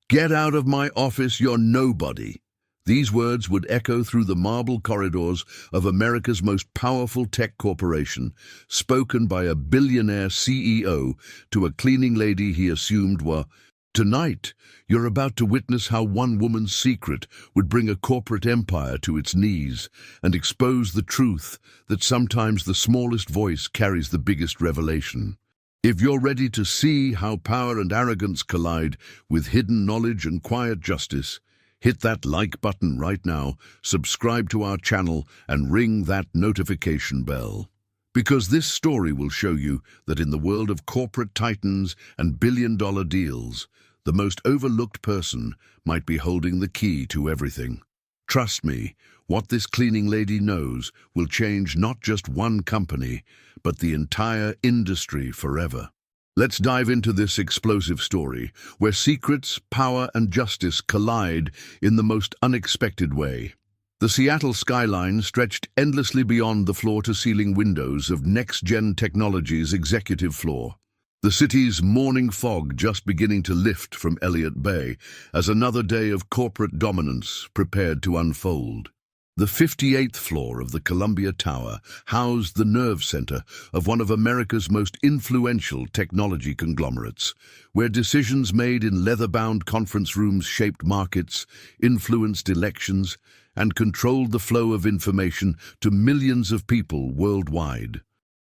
"Get out of my office, you're nobody." These words would echo through the marble corridors of America's most powerful tech corporation, spoken by a billionaire CEO to a cleaning lady he assumed were. Tonight, you're about to witness how one woman's secret would bring a corporate empire to its knees and expose the truth that sometimes the smallest voice carries the biggest revelation. If you're ready to see how power and arrogance collide with hidden knowledge and quiet justice, hit that like button right now, subscribe to our channel, and ring that notification bell. Because this story will show you that in the world of corporate titans and billion-dollar deals, the most overlooked person might be holding the key to everything. Trust me, what this cleaning lady knows will change not just one company, but the entire industry forever. Let's dive into this explosive story, where secrets, power, and justice collide in the most unexpected way. The Seattle skyline stretched endlessly beyond the floor-to-ceiling windows of Next-Gen Technology's executive floor. The city's morning fog just beginning to lift from Elliott Bay as another day of corporate dominance prepared to unfold. The 58th floor of the Columbia Tower housed the nerve center of one of America's most influential technology conglomerates, where decisions made in leather-bound conference rooms shaped markets, influenced elections, and controlled the flow of information to millions of people worldwide.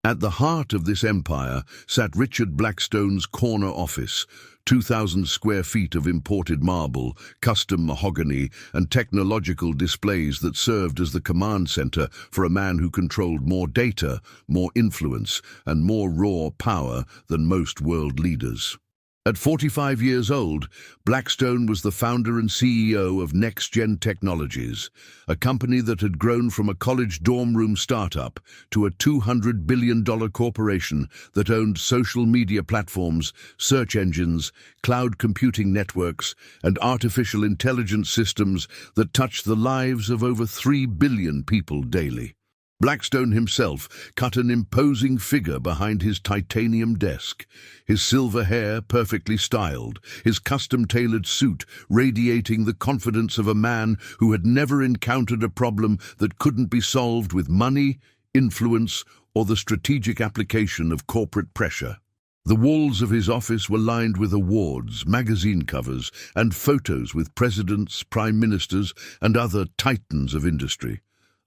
At the heart of this empire sat Richard Blackstone's corner office, 2,000 square feet of imported marble, custom mahogany, and technological displays that served as the command center for a man who controlled more data, more influence, and more raw power than most world leaders. At 45 years old, Blackstone was the founder and CEO of Next-Gen Technologies, a company that had grown from a college dorm room startup to a $200 billion corporation that owned social media platforms, search engines, cloud computing networks, and artificial intelligence systems that touched the lives of over 3 billion people daily. Blackstone himself cut an imposing figure behind his titanium desk, his silver hair perfectly styled, his custom-tailored suit radiating the confidence of a man who had never encountered a problem that couldn't be solved with money, influence, or the strategic application of corporate pressure. The walls of his office were lined with awards, magazine covers, and photos with presidents, prime ministers, and other titans of industry.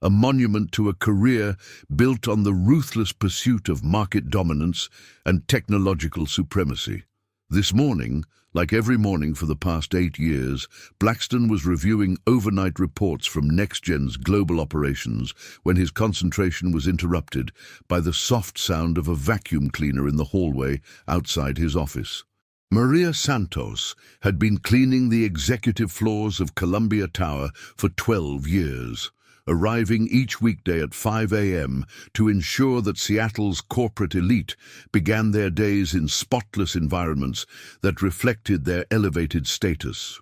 A monument to a career built on the ruthless pursuit of market dominance and technological supremacy. This morning, like every morning for the past 8 years, Blackstone was reviewing overnight reports from NextGen's global operations when his concentration was interrupted by the soft sound of a vacuum cleaner in the hallway outside his office. Maria Santos had been cleaning the executive floors of Columbia Tower for 12 years. Arriving each weekday at 5 a.m. to ensure that Seattle's corporate elite began their days in spotless environments that reflected their elevated status.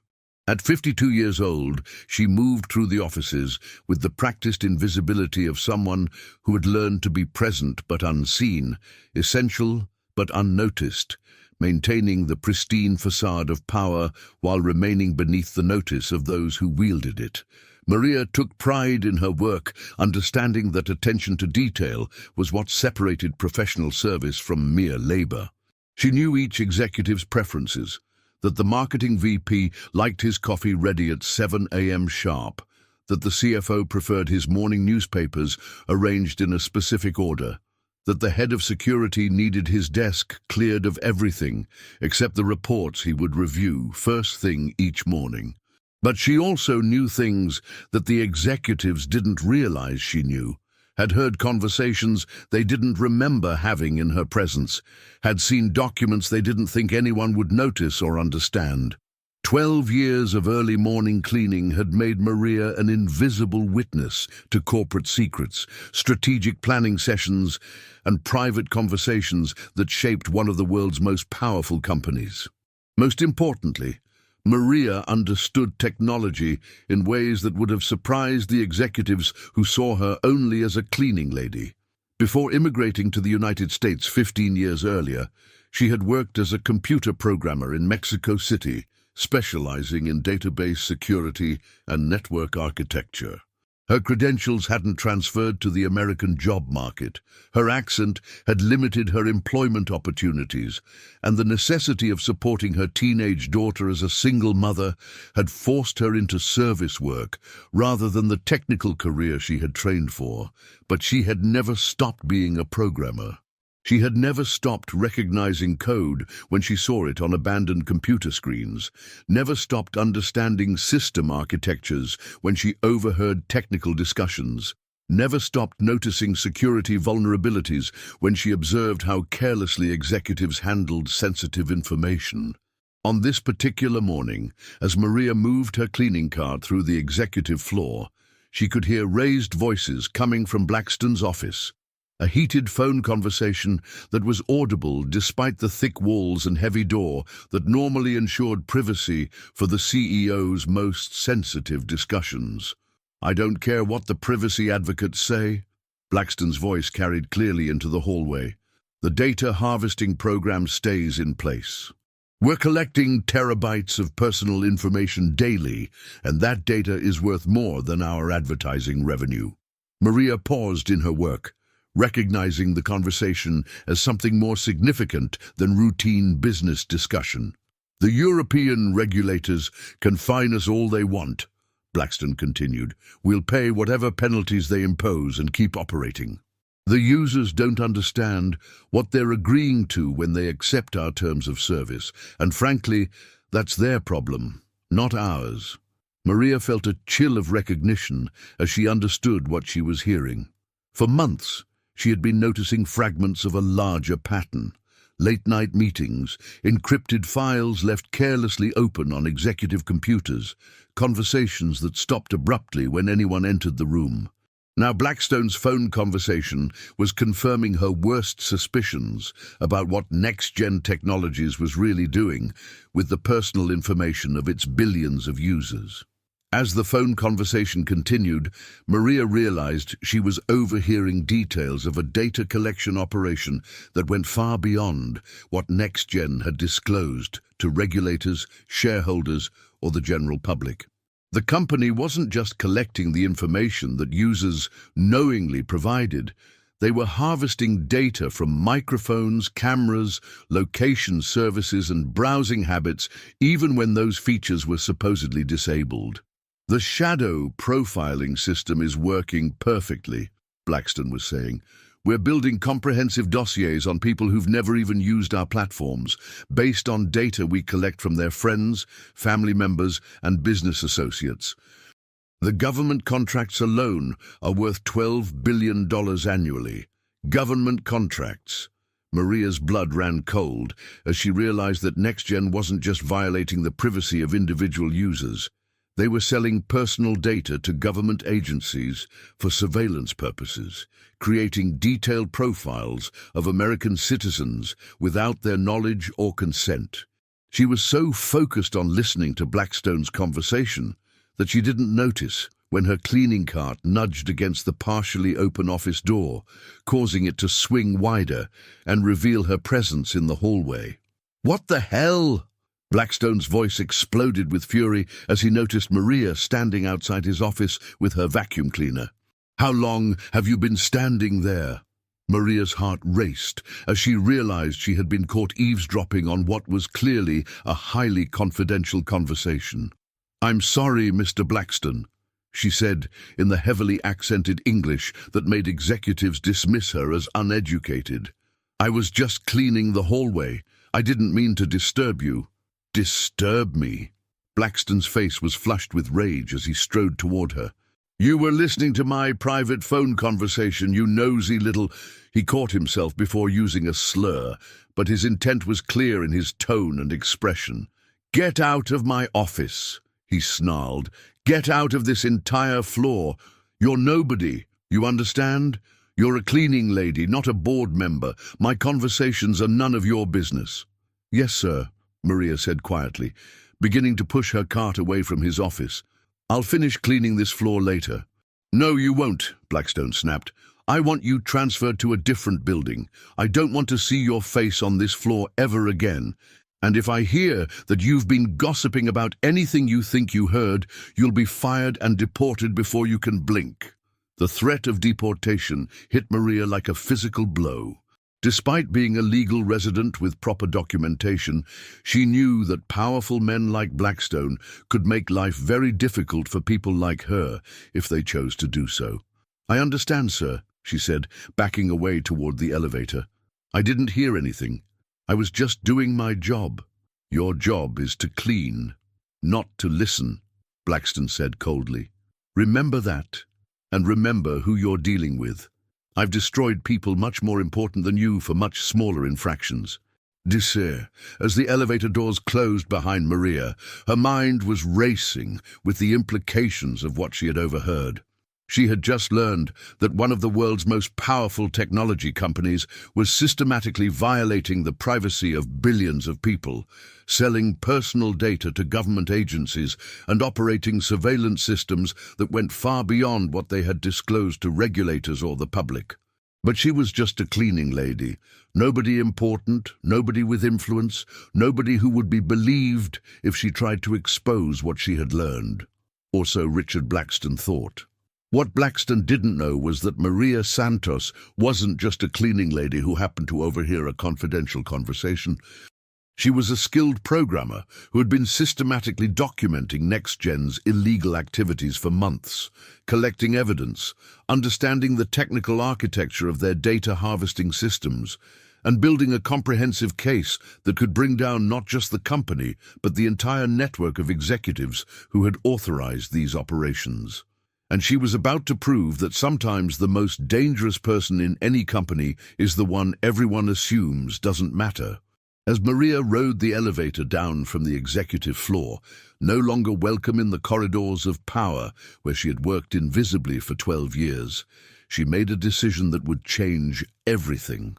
At 52 years old, she moved through the offices with the practiced invisibility of someone who had learned to be present but unseen, essential but unnoticed, maintaining the pristine facade of power while remaining beneath the notice of those who wielded it. Maria took pride in her work, understanding that attention to detail was what separated professional service from mere labor. She knew each executive's preferences, that the marketing VP liked his coffee ready at 7 a.m. sharp, that the CFO preferred his morning newspapers arranged in a specific order, that the head of security needed his desk cleared of everything except the reports he would review first thing each morning. But she also knew things that the executives didn't realize she knew, had heard conversations they didn't remember having in her presence, had seen documents they didn't think anyone would notice or understand. 12 years of early morning cleaning had made Maria an invisible witness to corporate secrets, strategic planning sessions, and private conversations that shaped one of the world's most powerful companies. Most importantly, Maria understood technology in ways that would have surprised the executives who saw her only as a cleaning lady. Before immigrating to the United States 15 years earlier, she had worked as a computer programmer in Mexico City, specializing in database security and network architecture. Her credentials hadn't transferred to the American job market. Her accent had limited her employment opportunities, and the necessity of supporting her teenage daughter as a single mother had forced her into service work rather than the technical career she had trained for. But she had never stopped being a programmer. She had never stopped recognizing code when she saw it on abandoned computer screens, never stopped understanding system architectures when she overheard technical discussions, never stopped noticing security vulnerabilities when she observed how carelessly executives handled sensitive information. On this particular morning, as Maria moved her cleaning cart through the executive floor, she could hear raised voices coming from Blackstone's office. A heated phone conversation that was audible despite the thick walls and heavy door that normally ensured privacy for the CEO's most sensitive discussions. "I don't care what the privacy advocates say," Blackstone's voice carried clearly into the hallway. "The data harvesting program stays in place. We're collecting terabytes of personal information daily, and that data is worth more than our advertising revenue." Maria paused in her work, recognizing the conversation as something more significant than routine business discussion. "The European regulators can fine us all they want," Blackstone continued. "We'll pay whatever penalties they impose and keep operating. The users don't understand what they're agreeing to when they accept our terms of service, and frankly, that's their problem, not ours." Maria felt a chill of recognition as she understood what she was hearing. For months, she had been noticing fragments of a larger pattern. Late-night meetings, encrypted files left carelessly open on executive computers, conversations that stopped abruptly when anyone entered the room. Now Blackstone's phone conversation was confirming her worst suspicions about what next-gen technologies was really doing with the personal information of its billions of users. As the phone conversation continued, Maria realized she was overhearing details of a data collection operation that went far beyond what NextGen had disclosed to regulators, shareholders, or the general public. The company wasn't just collecting the information that users knowingly provided. They were harvesting data from microphones, cameras, location services, and browsing habits, even when those features were supposedly disabled. "The shadow profiling system is working perfectly," Blackstone was saying. "We're building comprehensive dossiers on people who've never even used our platforms, based on data we collect from their friends, family members, and business associates. The government contracts alone are worth $12 billion annually. Government contracts." Maria's blood ran cold as she realized that NextGen wasn't just violating the privacy of individual users. They were selling personal data to government agencies for surveillance purposes, creating detailed profiles of American citizens without their knowledge or consent. She was so focused on listening to Blackstone's conversation that she didn't notice when her cleaning cart nudged against the partially open office door, causing it to swing wider and reveal her presence in the hallway. "What the hell?" Blackstone's voice exploded with fury as he noticed Maria standing outside his office with her vacuum cleaner. "How long have you been standing there?" Maria's heart raced as she realized she had been caught eavesdropping on what was clearly a highly confidential conversation. "I'm sorry, Mr. Blackstone," she said in the heavily accented English that made executives dismiss her as uneducated. "I was just cleaning the hallway. I didn't mean to disturb you." "Disturb me?" Blackstone's face was flushed with rage as he strode toward her. "You were listening to my private phone conversation, you nosy little—" He caught himself before using a slur, but his intent was clear in his tone and expression. "Get out of my office," he snarled. "Get out of this entire floor. You're nobody, you understand? You're a cleaning lady, not a board member. My conversations are none of your business." "Yes, sir," Maria said quietly, beginning to push her cart away from his office. "I'll finish cleaning this floor later." "No, you won't," Blackstone snapped. "I want you transferred to a different building. I don't want to see your face on this floor ever again." And if I hear that you've been gossiping about anything you think you heard, you'll be fired and deported before you can blink." The threat of deportation hit Maria like a physical blow. Despite being a legal resident with proper documentation, she knew that powerful men like Blackstone could make life very difficult for people like her if they chose to do so. "I understand, sir," she said, backing away toward the elevator. "I didn't hear anything. I was just doing my job." "Your job is to clean, not to listen," Blackstone said coldly. "Remember that, and remember who you're dealing with. I've destroyed people much more important than you for much smaller infractions." Dessert. As the elevator doors closed behind Maria, her mind was racing with the implications of what she had overheard. She had just learned that one of the world's most powerful technology companies was systematically violating the privacy of billions of people, selling personal data to government agencies and operating surveillance systems that went far beyond what they had disclosed to regulators or the public. But she was just a cleaning lady, nobody important, nobody with influence, nobody who would be believed if she tried to expose what she had learned. Or so Richard Blackstone thought. What Blackstone didn't know was that Maria Santos wasn't just a cleaning lady who happened to overhear a confidential conversation. She was a skilled programmer who had been systematically documenting NextGen's illegal activities for months, collecting evidence, understanding the technical architecture of their data harvesting systems, and building a comprehensive case that could bring down not just the company, but the entire network of executives who had authorized these operations. And she was about to prove that sometimes the most dangerous person in any company is the one everyone assumes doesn't matter. As Maria rode the elevator down from the executive floor, no longer welcome in the corridors of power where she had worked invisibly for 12 years, she made a decision that would change everything.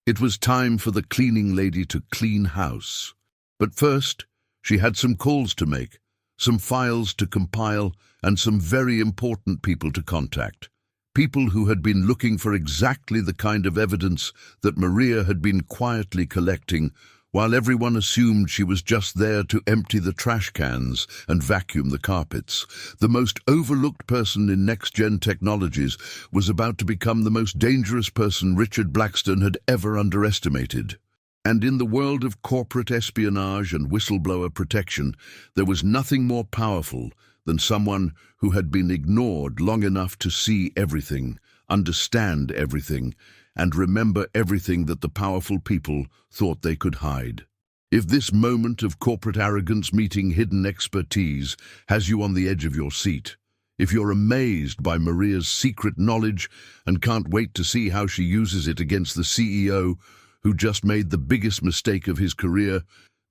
It was time for the cleaning lady to clean house. But first, she had some calls to make, some files to compile, and some very important people to contact. People who had been looking for exactly the kind of evidence that Maria had been quietly collecting, while everyone assumed she was just there to empty the trash cans and vacuum the carpets. The most overlooked person in next-gen technologies was about to become the most dangerous person Richard Blackstone had ever underestimated. And in the world of corporate espionage and whistleblower protection, there was nothing more powerful than someone who had been ignored long enough to see everything, understand everything, and remember everything that the powerful people thought they could hide. If this moment of corporate arrogance meeting hidden expertise has you on the edge of your seat, if you're amazed by Maria's secret knowledge and can't wait to see how she uses it against the CEO who just made the biggest mistake of his career,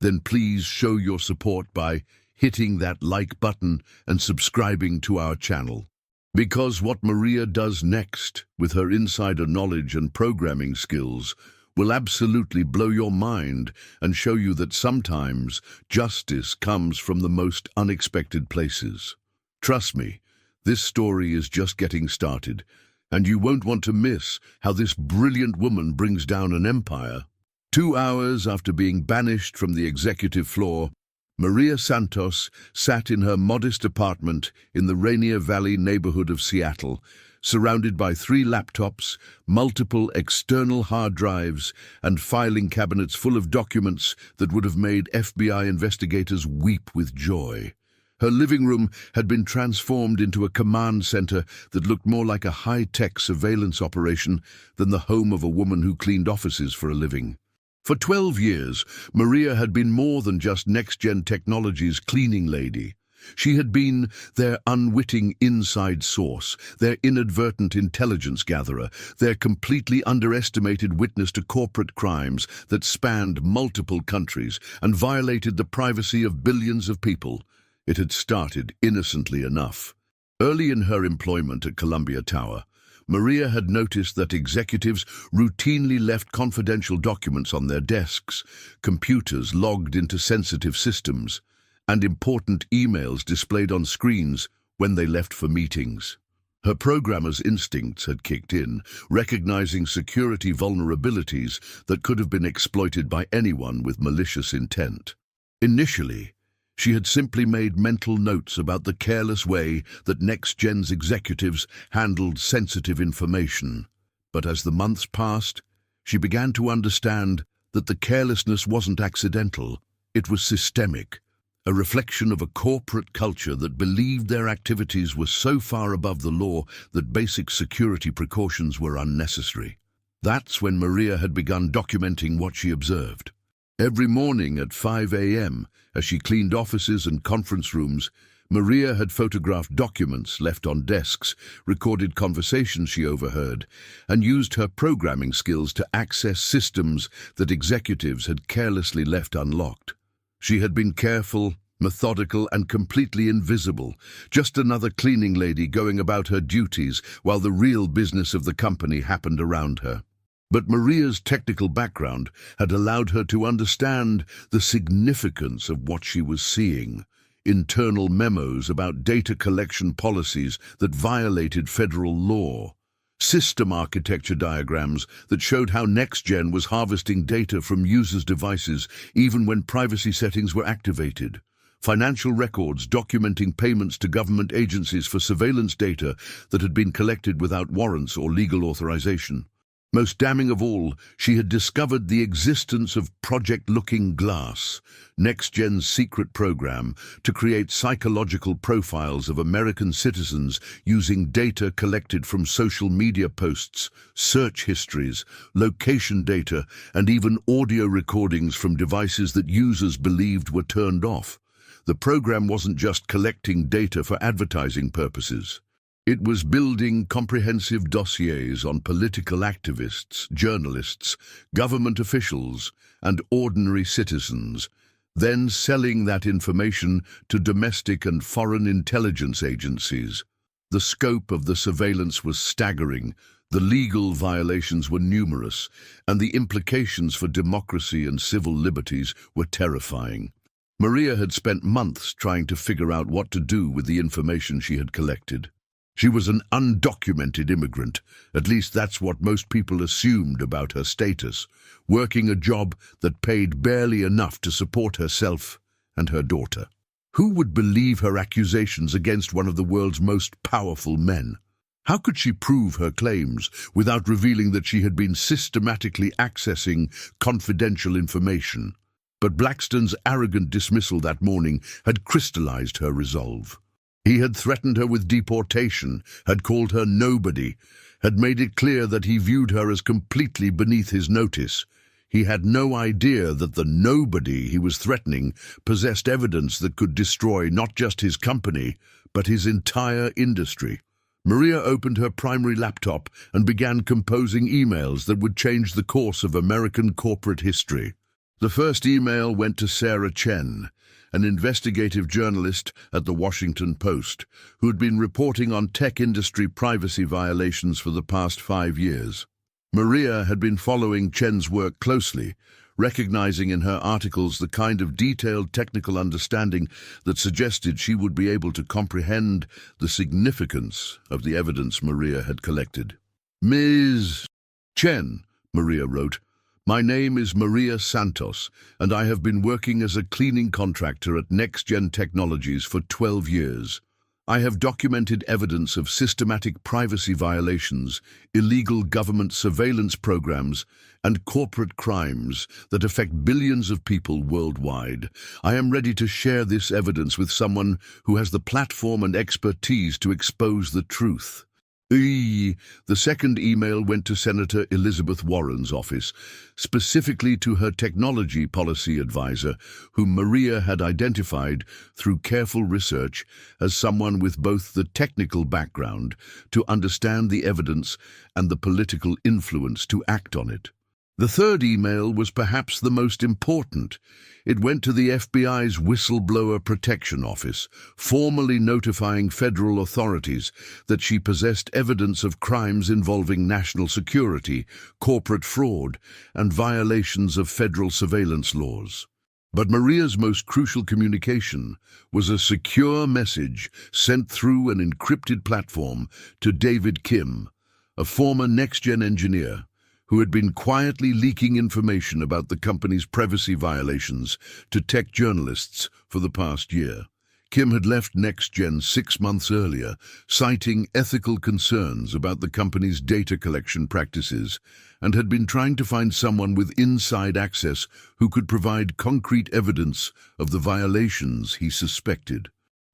then please show your support by hitting that like button and subscribing to our channel. Because what Maria does next, with her insider knowledge and programming skills, will absolutely blow your mind and show you that sometimes justice comes from the most unexpected places. Trust me, this story is just getting started, and you won't want to miss how this brilliant woman brings down an empire. 2 hours after being banished from the executive floor, Maria Santos sat in her modest apartment in the Rainier Valley neighborhood of Seattle, surrounded by 3 laptops, multiple external hard drives, and filing cabinets full of documents that would have made FBI investigators weep with joy. Her living room had been transformed into a command center that looked more like a high-tech surveillance operation than the home of a woman who cleaned offices for a living. For 12 years, Maria had been more than just next-gen technology's cleaning lady. She had been their unwitting inside source, their inadvertent intelligence gatherer, their completely underestimated witness to corporate crimes that spanned multiple countries and violated the privacy of billions of people. It had started innocently enough. Early in her employment at Columbia Tower, Maria had noticed that executives routinely left confidential documents on their desks, computers logged into sensitive systems, and important emails displayed on screens when they left for meetings. Her programmer's instincts had kicked in, recognizing security vulnerabilities that could have been exploited by anyone with malicious intent. Initially, she had simply made mental notes about the careless way that NextGen's executives handled sensitive information. But as the months passed, she began to understand that the carelessness wasn't accidental, it was systemic, a reflection of a corporate culture that believed their activities were so far above the law that basic security precautions were unnecessary. That's when Maria had begun documenting what she observed. Every morning at 5 a.m., as she cleaned offices and conference rooms, Maria had photographed documents left on desks, recorded conversations she overheard, and used her programming skills to access systems that executives had carelessly left unlocked. She had been careful, methodical, and completely invisible, just another cleaning lady going about her duties while the real business of the company happened around her. But Maria's technical background had allowed her to understand the significance of what she was seeing. Internal memos about data collection policies that violated federal law. System architecture diagrams that showed how NextGen was harvesting data from users' devices even when privacy settings were activated. Financial records documenting payments to government agencies for surveillance data that had been collected without warrants or legal authorization. Most damning of all, she had discovered the existence of Project Looking Glass, NextGen's secret program to create psychological profiles of American citizens using data collected from social media posts, search histories, location data, and even audio recordings from devices that users believed were turned off. The program wasn't just collecting data for advertising purposes. It was building comprehensive dossiers on political activists, journalists, government officials, and ordinary citizens, then selling that information to domestic and foreign intelligence agencies. The scope of the surveillance was staggering, the legal violations were numerous, and the implications for democracy and civil liberties were terrifying. Maria had spent months trying to figure out what to do with the information she had collected. She was an undocumented immigrant, at least that's what most people assumed about her status, working a job that paid barely enough to support herself and her daughter. Who would believe her accusations against one of the world's most powerful men? How could she prove her claims without revealing that she had been systematically accessing confidential information? But Blackstone's arrogant dismissal that morning had crystallized her resolve. He had threatened her with deportation, had called her nobody, had made it clear that he viewed her as completely beneath his notice. He had no idea that the nobody he was threatening possessed evidence that could destroy not just his company, but his entire industry. Maria opened her primary laptop and began composing emails that would change the course of American corporate history. The first email went to Sarah Chen, an investigative journalist at The Washington Post, who had been reporting on tech industry privacy violations for the past 5 years. Maria had been following Chen's work closely, recognizing in her articles the kind of detailed technical understanding that suggested she would be able to comprehend the significance of the evidence Maria had collected. "Ms. Chen," Maria wrote, "My name is Maria Santos, and I have been working as a cleaning contractor at NextGen Technologies for 12 years. I have documented evidence of systematic privacy violations, illegal government surveillance programs, and corporate crimes that affect billions of people worldwide. I am ready to share this evidence with someone who has the platform and expertise to expose the truth." The second email went to Senator Elizabeth Warren's office, specifically to her technology policy advisor, whom Maria had identified through careful research as someone with both the technical background to understand the evidence and the political influence to act on it. The third email was perhaps the most important. It went to the FBI's Whistleblower Protection Office, formally notifying federal authorities that she possessed evidence of crimes involving national security, corporate fraud, and violations of federal surveillance laws. But Maria's most crucial communication was a secure message sent through an encrypted platform to David Kim, a former next-gen engineer who had been quietly leaking information about the company's privacy violations to tech journalists for the past year. Kim had left NextGen 6 months earlier, citing ethical concerns about the company's data collection practices, and had been trying to find someone with inside access who could provide concrete evidence of the violations he suspected.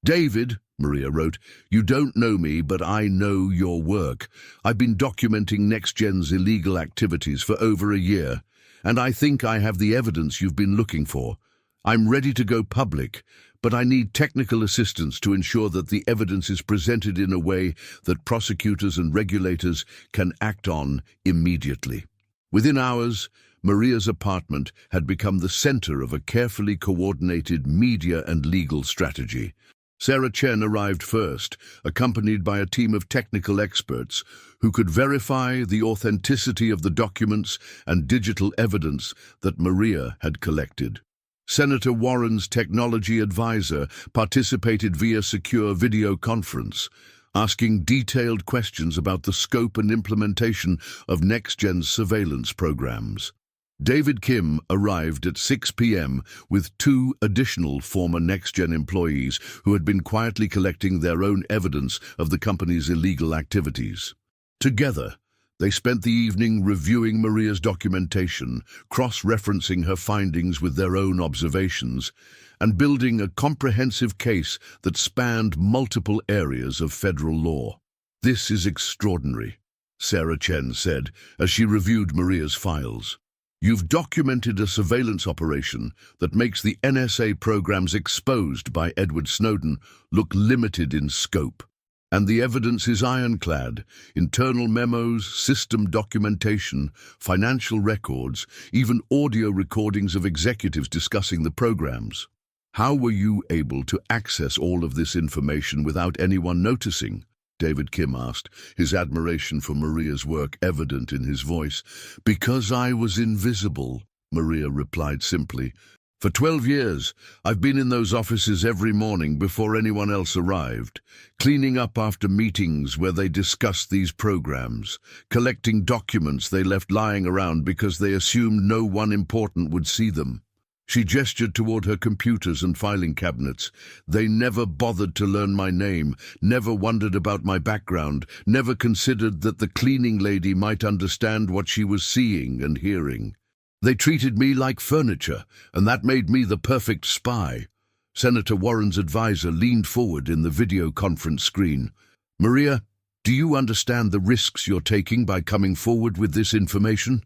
"David," Maria wrote, "you don't know me, but I know your work. I've been documenting NextGen's illegal activities for over a year, and I think I have the evidence you've been looking for. I'm ready to go public, but I need technical assistance to ensure that the evidence is presented in a way that prosecutors and regulators can act on immediately." Within hours, Maria's apartment had become the center of a carefully coordinated media and legal strategy. Sarah Chen arrived first, accompanied by a team of technical experts who could verify the authenticity of the documents and digital evidence that Maria had collected. Senator Warren's technology advisor participated via secure video conference, asking detailed questions about the scope and implementation of NextGen's surveillance programs. David Kim arrived at 6 p.m. with 2 additional former NextGen employees who had been quietly collecting their own evidence of the company's illegal activities. Together, they spent the evening reviewing Maria's documentation, cross-referencing her findings with their own observations, and building a comprehensive case that spanned multiple areas of federal law. "This is extraordinary," Sarah Chen said as she reviewed Maria's files. "You've documented a surveillance operation that makes the NSA programs exposed by Edward Snowden look limited in scope. And the evidence is ironclad: internal memos, system documentation, financial records, even audio recordings of executives discussing the programs. How were you able to access all of this information without anyone noticing?" David Kim asked, his admiration for Maria's work evident in his voice. "Because I was invisible," Maria replied simply. "For 12 years, I've been in those offices every morning before anyone else arrived, cleaning up after meetings where they discussed these programs, collecting documents they left lying around because they assumed no one important would see them." She gestured toward her computers and filing cabinets. "They never bothered to learn my name, never wondered about my background, never considered that the cleaning lady might understand what she was seeing and hearing. They treated me like furniture, and that made me the perfect spy." Senator Warren's advisor leaned forward in the video conference screen. "Maria, do you understand the risks you're taking by coming forward with this information?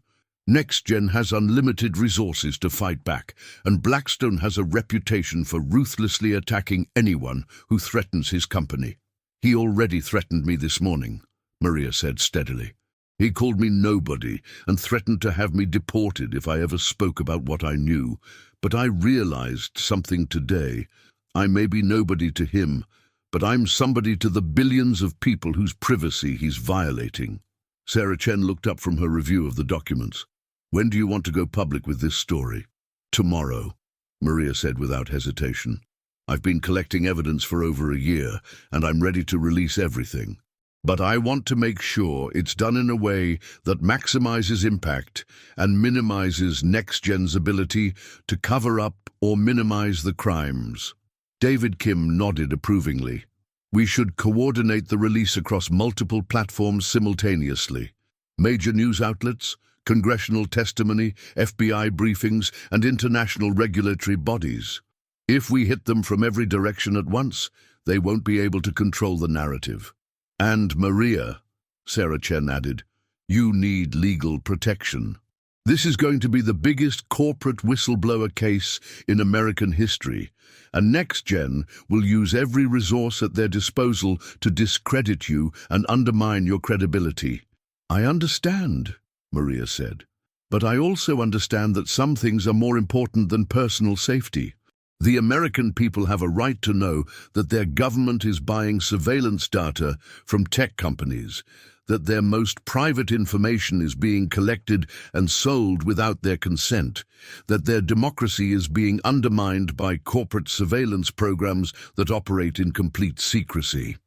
NextGen has unlimited resources to fight back, and Blackstone has a reputation for ruthlessly attacking anyone who threatens his company." "He already threatened me this morning," Maria said steadily. "He called me nobody and threatened to have me deported if I ever spoke about what I knew. But I realized something today. I may be nobody to him, but I'm somebody to the billions of people whose privacy he's violating." Sarah Chen looked up from her review of the documents. "When do you want to go public with this story?" "Tomorrow," Maria said without hesitation. "I've been collecting evidence for over a year, and I'm ready to release everything. But I want to make sure it's done in a way that maximizes impact and minimizes NextGen's ability to cover up or minimize the crimes." David Kim nodded approvingly. "We should coordinate the release across multiple platforms simultaneously. Major news outlets, congressional testimony, FBI briefings, and international regulatory bodies. If we hit them from every direction at once, they won't be able to control the narrative. And Maria," Sarah Chen added, "you need legal protection. This is going to be the biggest corporate whistleblower case in American history, and NextGen will use every resource at their disposal to discredit you and undermine your credibility." "I understand," Maria said, "but I also understand that some things are more important than personal safety. The American people have a right to know that their government is buying surveillance data from tech companies. that their most private information is being collected and sold without their consent, that their democracy is being undermined by corporate surveillance programs that operate in complete secrecy.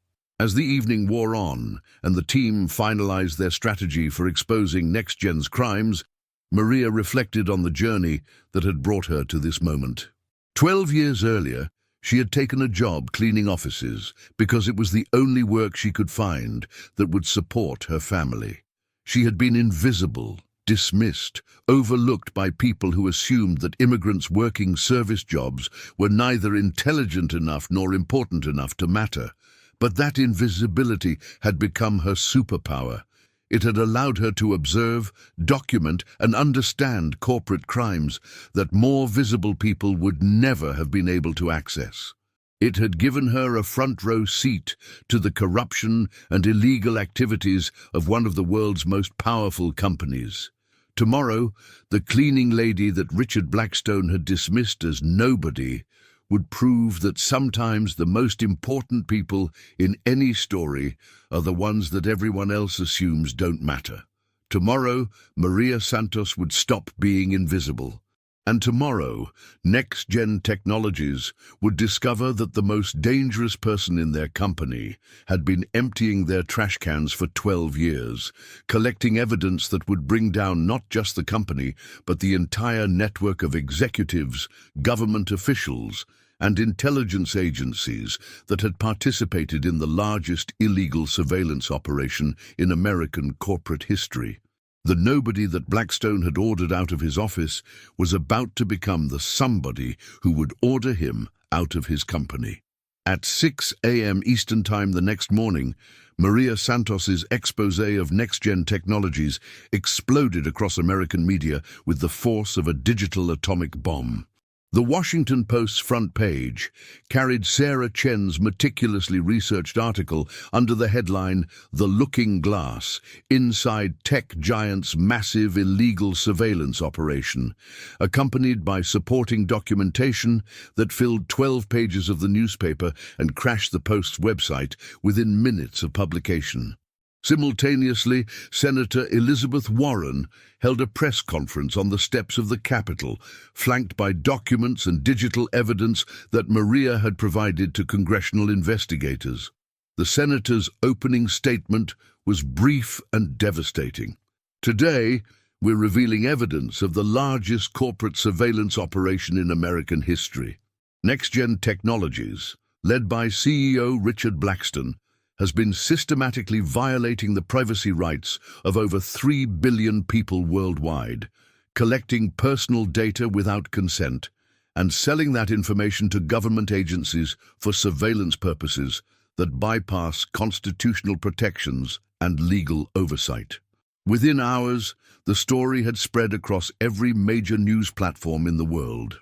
As the evening wore on and the team finalized their strategy for exposing NextGen's crimes, Maria reflected on the journey that had brought her to this moment. 12 years earlier, she had taken a job cleaning offices because it was the only work she could find that would support her family. She had been invisible, dismissed, overlooked by people who assumed that immigrants working service jobs were neither intelligent enough nor important enough to matter. But that invisibility had become her superpower. It had allowed her to observe, document, and understand corporate crimes that more visible people would never have been able to access. It had given her a front-row seat to the corruption and illegal activities of one of the world's most powerful companies. Tomorrow, the cleaning lady that Richard Blackstone had dismissed as nobody would prove that sometimes the most important people in any story are the ones that everyone else assumes don't matter. Tomorrow, Maria Santos would stop being invisible. And tomorrow, NextGen Technologies would discover that the most dangerous person in their company had been emptying their trash cans for 12 years, collecting evidence that would bring down not just the company, but the entire network of executives, government officials, and intelligence agencies that had participated in the largest illegal surveillance operation in American corporate history. The nobody that Blackstone had ordered out of his office was about to become the somebody who would order him out of his company. At 6 a.m. Eastern Time the next morning, Maria Santos's expose of NextGen Technologies exploded across American media with the force of a digital atomic bomb. The Washington Post's front page carried Sarah Chen's meticulously researched article under the headline, "The Looking Glass, Inside Tech Giant's Massive Illegal Surveillance Operation," accompanied by supporting documentation that filled 12 pages of the newspaper and crashed the Post's website within minutes of publication. Simultaneously, Senator Elizabeth Warren held a press conference on the steps of the Capitol, flanked by documents and digital evidence that Maria had provided to congressional investigators. The senator's opening statement was brief and devastating. "Today, we're revealing evidence of the largest corporate surveillance operation in American history. NextGen Technologies, led by CEO Richard Blackstone, has been systematically violating the privacy rights of over 3 billion people worldwide, collecting personal data without consent, and selling that information to government agencies for surveillance purposes that bypass constitutional protections and legal oversight." Within hours, the story had spread across every major news platform in the world.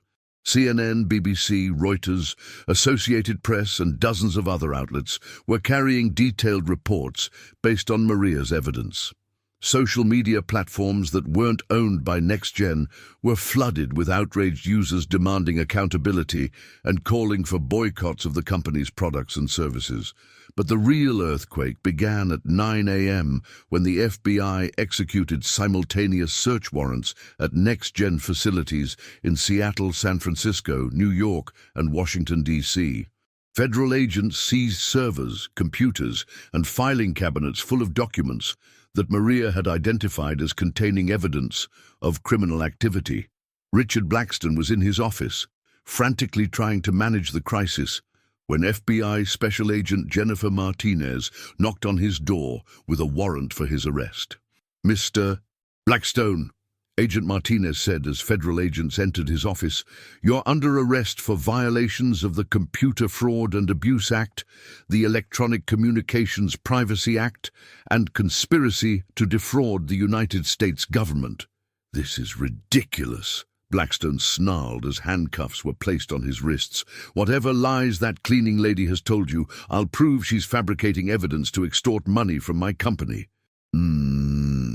CNN, BBC, Reuters, Associated Press, and dozens of other outlets were carrying detailed reports based on Maria's evidence. Social media platforms that weren't owned by NextGen were flooded with outraged users demanding accountability and calling for boycotts of the company's products and services. But the real earthquake began at 9 a.m. when the FBI executed simultaneous search warrants at NextGen facilities in Seattle, San Francisco, New York, and Washington, D.C. Federal agents seized servers, computers, and filing cabinets full of documents that Maria had identified as containing evidence of criminal activity. Richard Blackstone was in his office, frantically trying to manage the crisis, when FBI Special Agent Jennifer Martinez knocked on his door with a warrant for his arrest. "Mr. Blackstone," Agent Martinez said as federal agents entered his office, "you're under arrest for violations of the Computer Fraud and Abuse Act, the Electronic Communications Privacy Act, and conspiracy to defraud the United States government." "This is ridiculous," Blackstone snarled as handcuffs were placed on his wrists. "Whatever lies that cleaning lady has told you, I'll prove she's fabricating evidence to extort money from my company."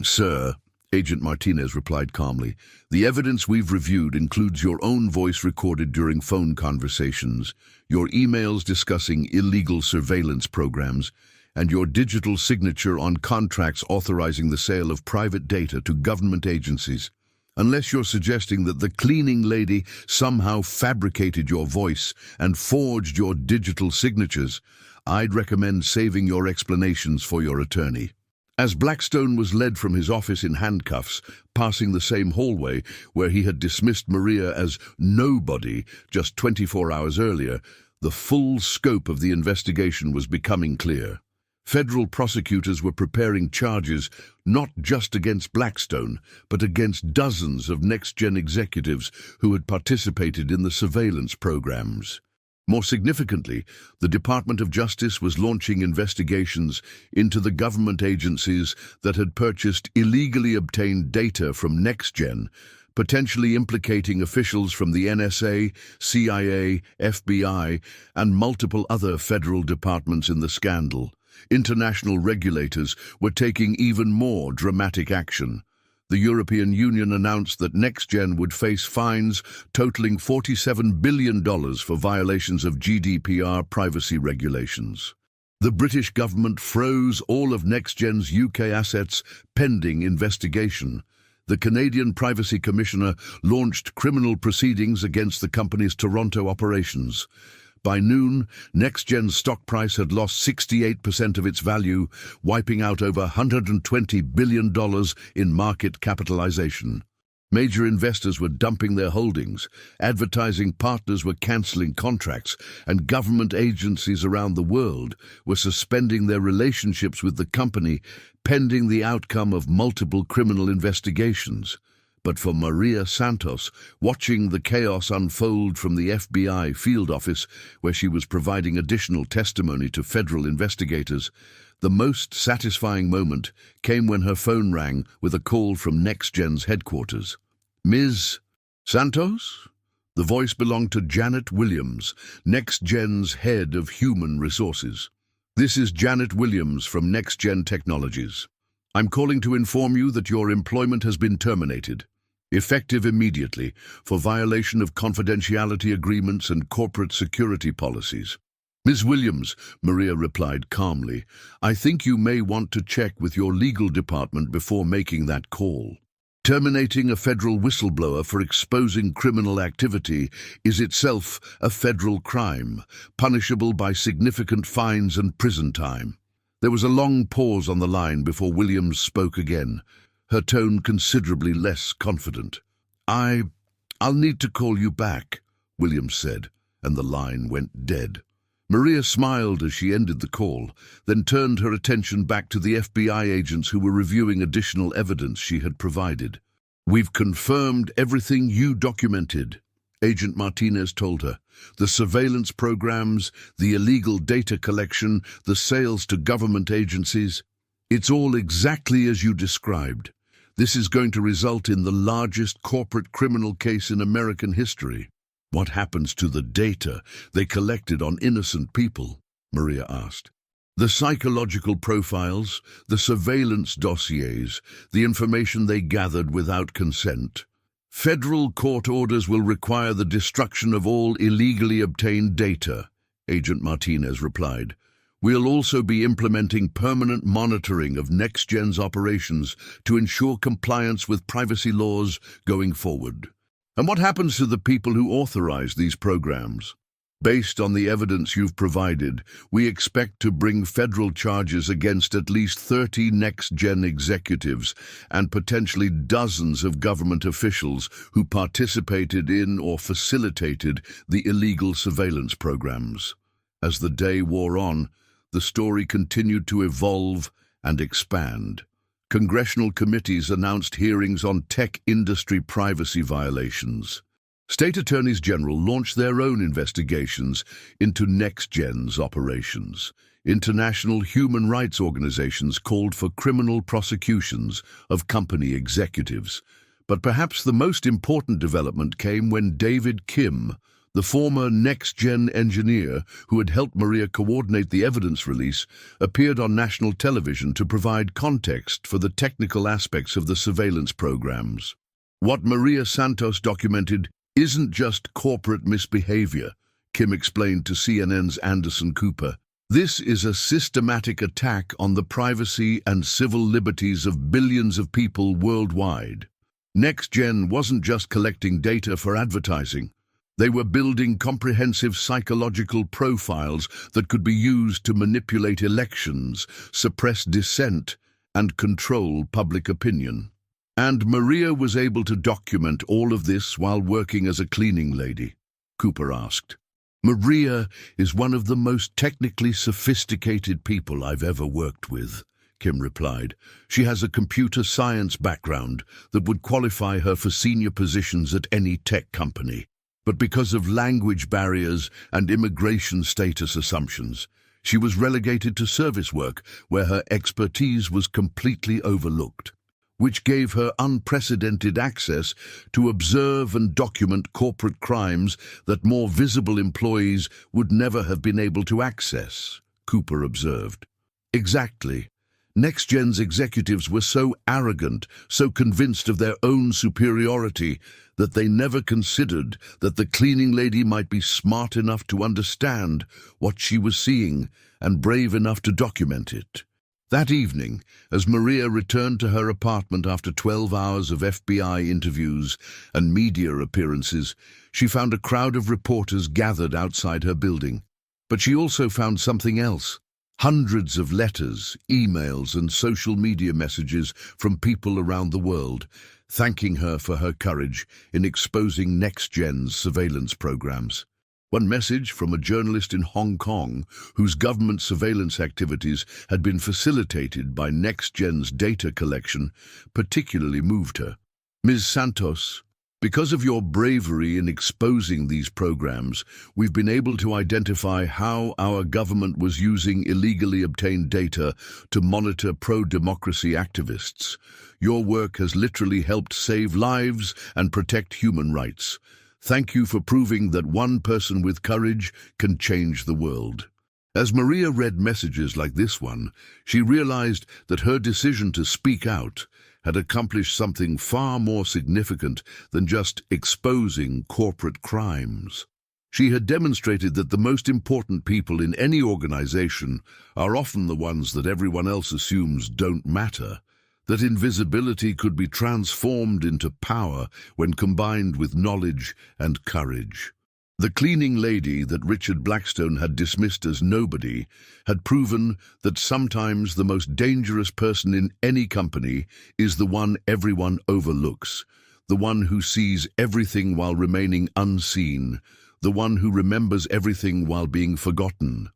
Sir," Agent Martinez replied calmly, "the evidence we've reviewed includes your own voice recorded during phone conversations, your emails discussing illegal surveillance programs, and your digital signature on contracts authorizing the sale of private data to government agencies. Unless you're suggesting that the cleaning lady somehow fabricated your voice and forged your digital signatures, I'd recommend saving your explanations for your attorney. As Blackstone was led from his office in handcuffs, passing the same hallway where he had dismissed Maria as nobody just 24 hours earlier, the full scope of the investigation was becoming clear. Federal prosecutors were preparing charges not just against Blackstone, but against dozens of next-gen executives who had participated in the surveillance programs. More significantly, the Department of Justice was launching investigations into the government agencies that had purchased illegally obtained data from NextGen, potentially implicating officials from the NSA, CIA, FBI, and multiple other federal departments in the scandal. International regulators were taking even more dramatic action. The European Union announced that NextGen would face fines totaling $47 billion for violations of GDPR privacy regulations. The British government froze all of NextGen's UK assets pending investigation. The Canadian Privacy Commissioner launched criminal proceedings against the company's Toronto operations. By noon, NextGen's stock price had lost 68% of its value, wiping out over $120 billion in market capitalization. Major investors were dumping their holdings, advertising partners were cancelling contracts, and government agencies around the world were suspending their relationships with the company pending the outcome of multiple criminal investigations. But for Maria Santos, watching the chaos unfold from the FBI field office, where she was providing additional testimony to federal investigators, the most satisfying moment came when her phone rang with a call from NextGen's headquarters. Ms. Santos? The voice belonged to Janet Williams, NextGen's head of human resources. This is Janet Williams from NextGen Technologies. I'm calling to inform you that your employment has been terminated, effective immediately, for violation of confidentiality agreements and corporate security policies. Ms. Williams, Maria replied calmly, I think you may want to check with your legal department before making that call. Terminating a federal whistleblower for exposing criminal activity is itself a federal crime, punishable by significant fines and prison time. There was a long pause on the line before Williams spoke again, her tone considerably less confident. I'll need to call you back, Williams said, and the line went dead. Maria smiled as she ended the call, then turned her attention back to the FBI agents who were reviewing additional evidence she had provided. We've confirmed everything you documented, Agent Martinez told her. The surveillance programs, the illegal data collection, the sales to government agencies. It's all exactly as you described. This is going to result in the largest corporate criminal case in American history. What happens to the data they collected on innocent people? Maria asked. The psychological profiles, the surveillance dossiers, the information they gathered without consent. Federal court orders will require the destruction of all illegally obtained data, Agent Martinez replied. We'll also be implementing permanent monitoring of NextGen's operations to ensure compliance with privacy laws going forward. And what happens to the people who authorize these programs? Based on the evidence you've provided, we expect to bring federal charges against at least 30 NextGen executives and potentially dozens of government officials who participated in or facilitated the illegal surveillance programs. As the day wore on, the story continued to evolve and expand. Congressional committees announced hearings on tech industry privacy violations. State attorneys general launched their own investigations into NextGen's operations. International human rights organizations called for criminal prosecutions of company executives. But perhaps the most important development came when David Kim, the former NextGen engineer who had helped Maria coordinate the evidence release, appeared on national television to provide context for the technical aspects of the surveillance programs. What Maria Santos documented isn't just corporate misbehavior, Kim explained to CNN's Anderson Cooper. This is a systematic attack on the privacy and civil liberties of billions of people worldwide. NextGen wasn't just collecting data for advertising. They were building comprehensive psychological profiles that could be used to manipulate elections, suppress dissent, and control public opinion. And Maria was able to document all of this while working as a cleaning lady, Cooper asked. Maria is one of the most technically sophisticated people I've ever worked with, Kim replied. She has a computer science background that would qualify her for senior positions at any tech company. But because of language barriers and immigration status assumptions, she was relegated to service work where her expertise was completely overlooked, which gave her unprecedented access to observe and document corporate crimes that more visible employees would never have been able to access, Cooper observed. Exactly. NextGen's executives were so arrogant, so convinced of their own superiority, that they never considered that the cleaning lady might be smart enough to understand what she was seeing and brave enough to document it. That evening, as Maria returned to her apartment after 12 hours of FBI interviews and media appearances, she found a crowd of reporters gathered outside her building. But she also found something else. Hundreds of letters, emails, and social media messages from people around the world, thanking her for her courage in exposing NextGen's surveillance programs. One message from a journalist in Hong Kong, whose government surveillance activities had been facilitated by NextGen's data collection, particularly moved her. Ms. Santos, because of your bravery in exposing these programs, we've been able to identify how our government was using illegally obtained data to monitor pro-democracy activists. Your work has literally helped save lives and protect human rights. Thank you for proving that one person with courage can change the world. As Maria read messages like this one, she realized that her decision to speak out had accomplished something far more significant than just exposing corporate crimes. She had demonstrated that the most important people in any organization are often the ones that everyone else assumes don't matter, that invisibility could be transformed into power when combined with knowledge and courage. The cleaning lady that Richard Blackstone had dismissed as nobody had proven that sometimes the most dangerous person in any company is the one everyone overlooks, the one who sees everything while remaining unseen, the one who remembers everything while being forgotten.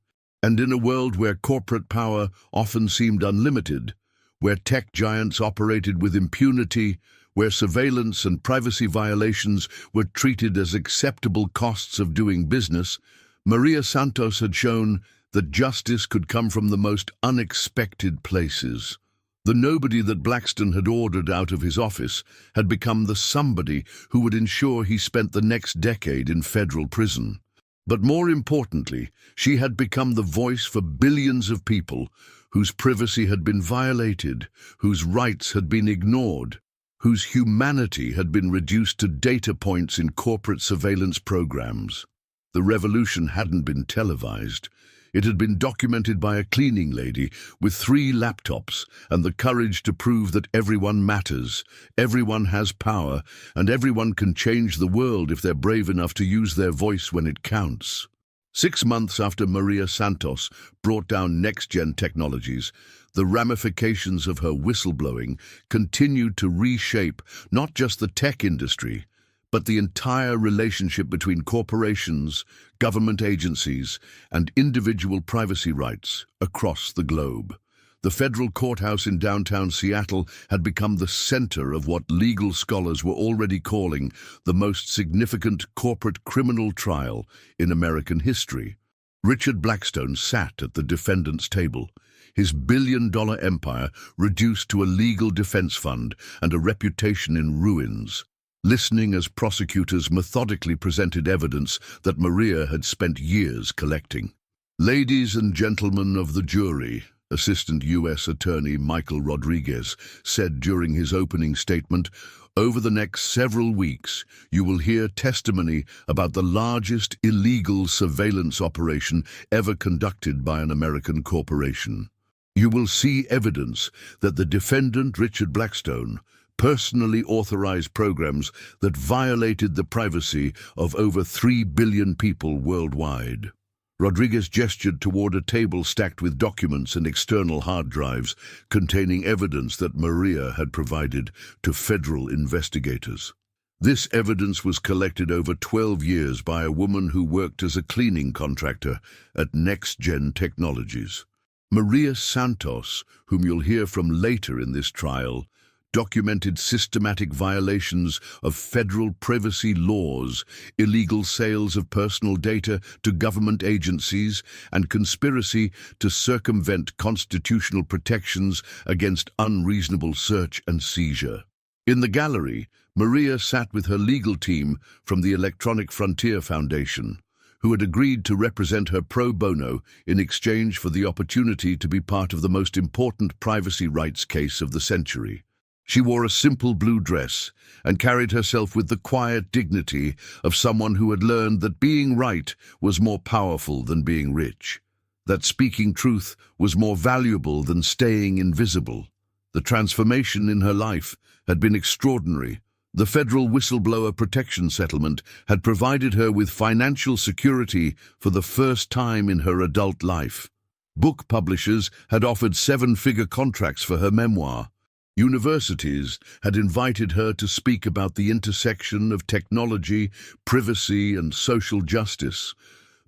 And in a world where corporate power often seemed unlimited, where tech giants operated with impunity, where surveillance and privacy violations were treated as acceptable costs of doing business, Maria Santos had shown that justice could come from the most unexpected places. The nobody that Blackstone had ordered out of his office had become the somebody who would ensure he spent the next decade in federal prison. But more importantly, she had become the voice for billions of people whose privacy had been violated, whose rights had been ignored, whose humanity had been reduced to data points in corporate surveillance programs. The revolution hadn't been televised. It had been documented by a cleaning lady with 3 laptops and the courage to prove that everyone matters, everyone has power, and everyone can change the world if they're brave enough to use their voice when it counts. 6 months after Maria Santos brought down NextGen Technologies, the ramifications of her whistleblowing continued to reshape not just the tech industry, but the entire relationship between corporations, government agencies, and individual privacy rights across the globe. The federal courthouse in downtown Seattle had become the center of what legal scholars were already calling the most significant corporate criminal trial in American history. Richard Blackstone sat at the defendant's table, his billion-dollar empire reduced to a legal defense fund and a reputation in ruins, listening as prosecutors methodically presented evidence that Maria had spent years collecting. "Ladies and gentlemen of the jury," Assistant U.S. Attorney Michael Rodriguez said during his opening statement, "Over the next several weeks, you will hear testimony about the largest illegal surveillance operation ever conducted by an American corporation. You will see evidence that the defendant, Richard Blackstone, personally authorized programs that violated the privacy of over 3 billion people worldwide." Rodriguez gestured toward a table stacked with documents and external hard drives containing evidence that Maria had provided to federal investigators. This evidence was collected over 12 years by a woman who worked as a cleaning contractor at NextGen Technologies. Maria Santos, whom you'll hear from later in this trial, documented systematic violations of federal privacy laws, illegal sales of personal data to government agencies, and conspiracy to circumvent constitutional protections against unreasonable search and seizure. In the gallery, Maria sat with her legal team from the Electronic Frontier Foundation, who had agreed to represent her pro bono in exchange for the opportunity to be part of the most important privacy rights case of the century. She wore a simple blue dress and carried herself with the quiet dignity of someone who had learned that being right was more powerful than being rich, that speaking truth was more valuable than staying invisible. The transformation in her life had been extraordinary. The federal whistleblower protection settlement had provided her with financial security for the first time in her adult life. Book publishers had offered 7-figure contracts for her memoir. Universities had invited her to speak about the intersection of technology, privacy, and social justice.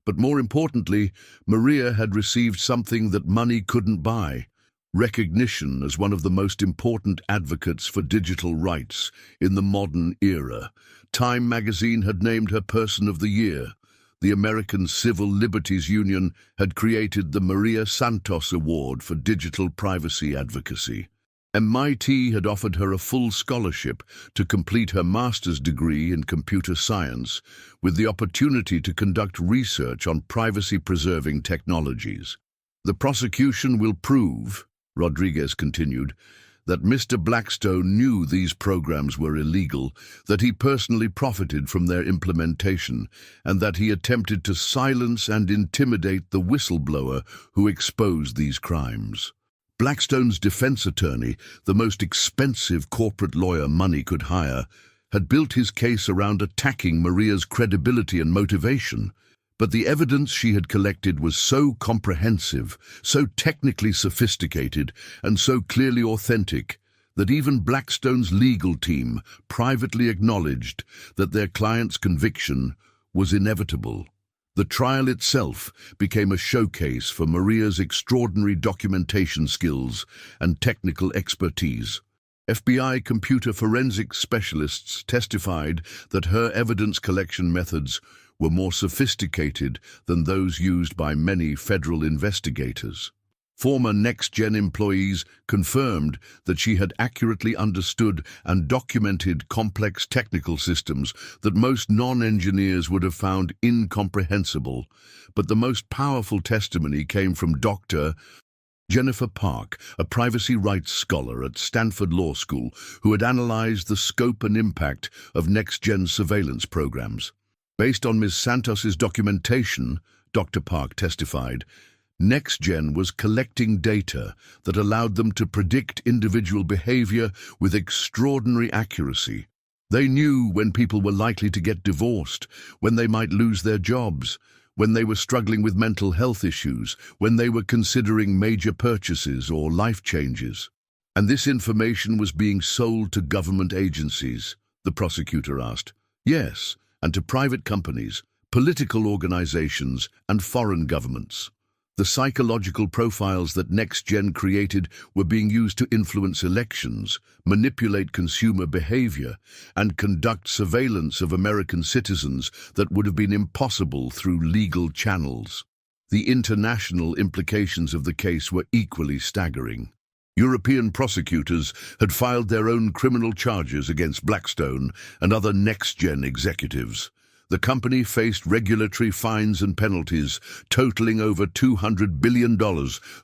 But more importantly, Maria had received something that money couldn't buy: recognition as one of the most important advocates for digital rights in the modern era. Time magazine had named her Person of the Year. The American Civil Liberties Union had created the Maria Santos Award for Digital Privacy Advocacy. MIT had offered her a full scholarship to complete her master's degree in computer science, with the opportunity to conduct research on privacy-preserving technologies. "The prosecution will prove," Rodriguez continued, "that Mr. Blackstone knew these programs were illegal, that he personally profited from their implementation, and that he attempted to silence and intimidate the whistleblower who exposed these crimes." Blackstone's defense attorney, the most expensive corporate lawyer money could hire, had built his case around attacking Maria's credibility and motivation. But the evidence she had collected was so comprehensive, so technically sophisticated, and so clearly authentic that even Blackstone's legal team privately acknowledged that their client's conviction was inevitable. The trial itself became a showcase for Maria's extraordinary documentation skills and technical expertise. FBI computer forensics specialists testified that her evidence collection methods were more sophisticated than those used by many federal investigators. Former NextGen employees confirmed that she had accurately understood and documented complex technical systems that most non-engineers would have found incomprehensible. But the most powerful testimony came from Dr. Jennifer Park, a privacy rights scholar at Stanford Law School, who had analyzed the scope and impact of NextGen surveillance programs. Based on Ms. Santos's documentation, Dr. Park testified, NextGen was collecting data that allowed them to predict individual behavior with extraordinary accuracy. They knew when people were likely to get divorced, when they might lose their jobs, when they were struggling with mental health issues, when they were considering major purchases or life changes. And this information was being sold to government agencies, the prosecutor asked. Yes, and to private companies, political organizations, and foreign governments. The psychological profiles that NextGen created were being used to influence elections, manipulate consumer behavior, and conduct surveillance of American citizens that would have been impossible through legal channels. The international implications of the case were equally staggering. European prosecutors had filed their own criminal charges against Blackstone and other NextGen executives. The company faced regulatory fines and penalties totaling over $200 billion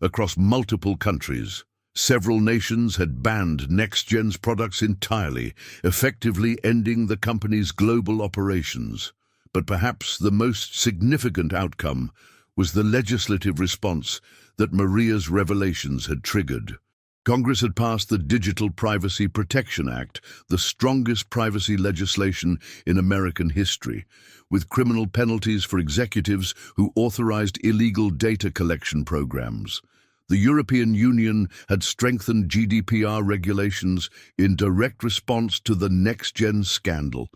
across multiple countries. Several nations had banned NextGen's products entirely, effectively ending the company's global operations. But perhaps the most significant outcome was the legislative response that Maria's revelations had triggered. Congress had passed the Digital Privacy Protection Act, the strongest privacy legislation in American history, with criminal penalties for executives who authorized illegal data collection programs. The European Union had strengthened GDPR regulations in direct response to the NextGen scandal.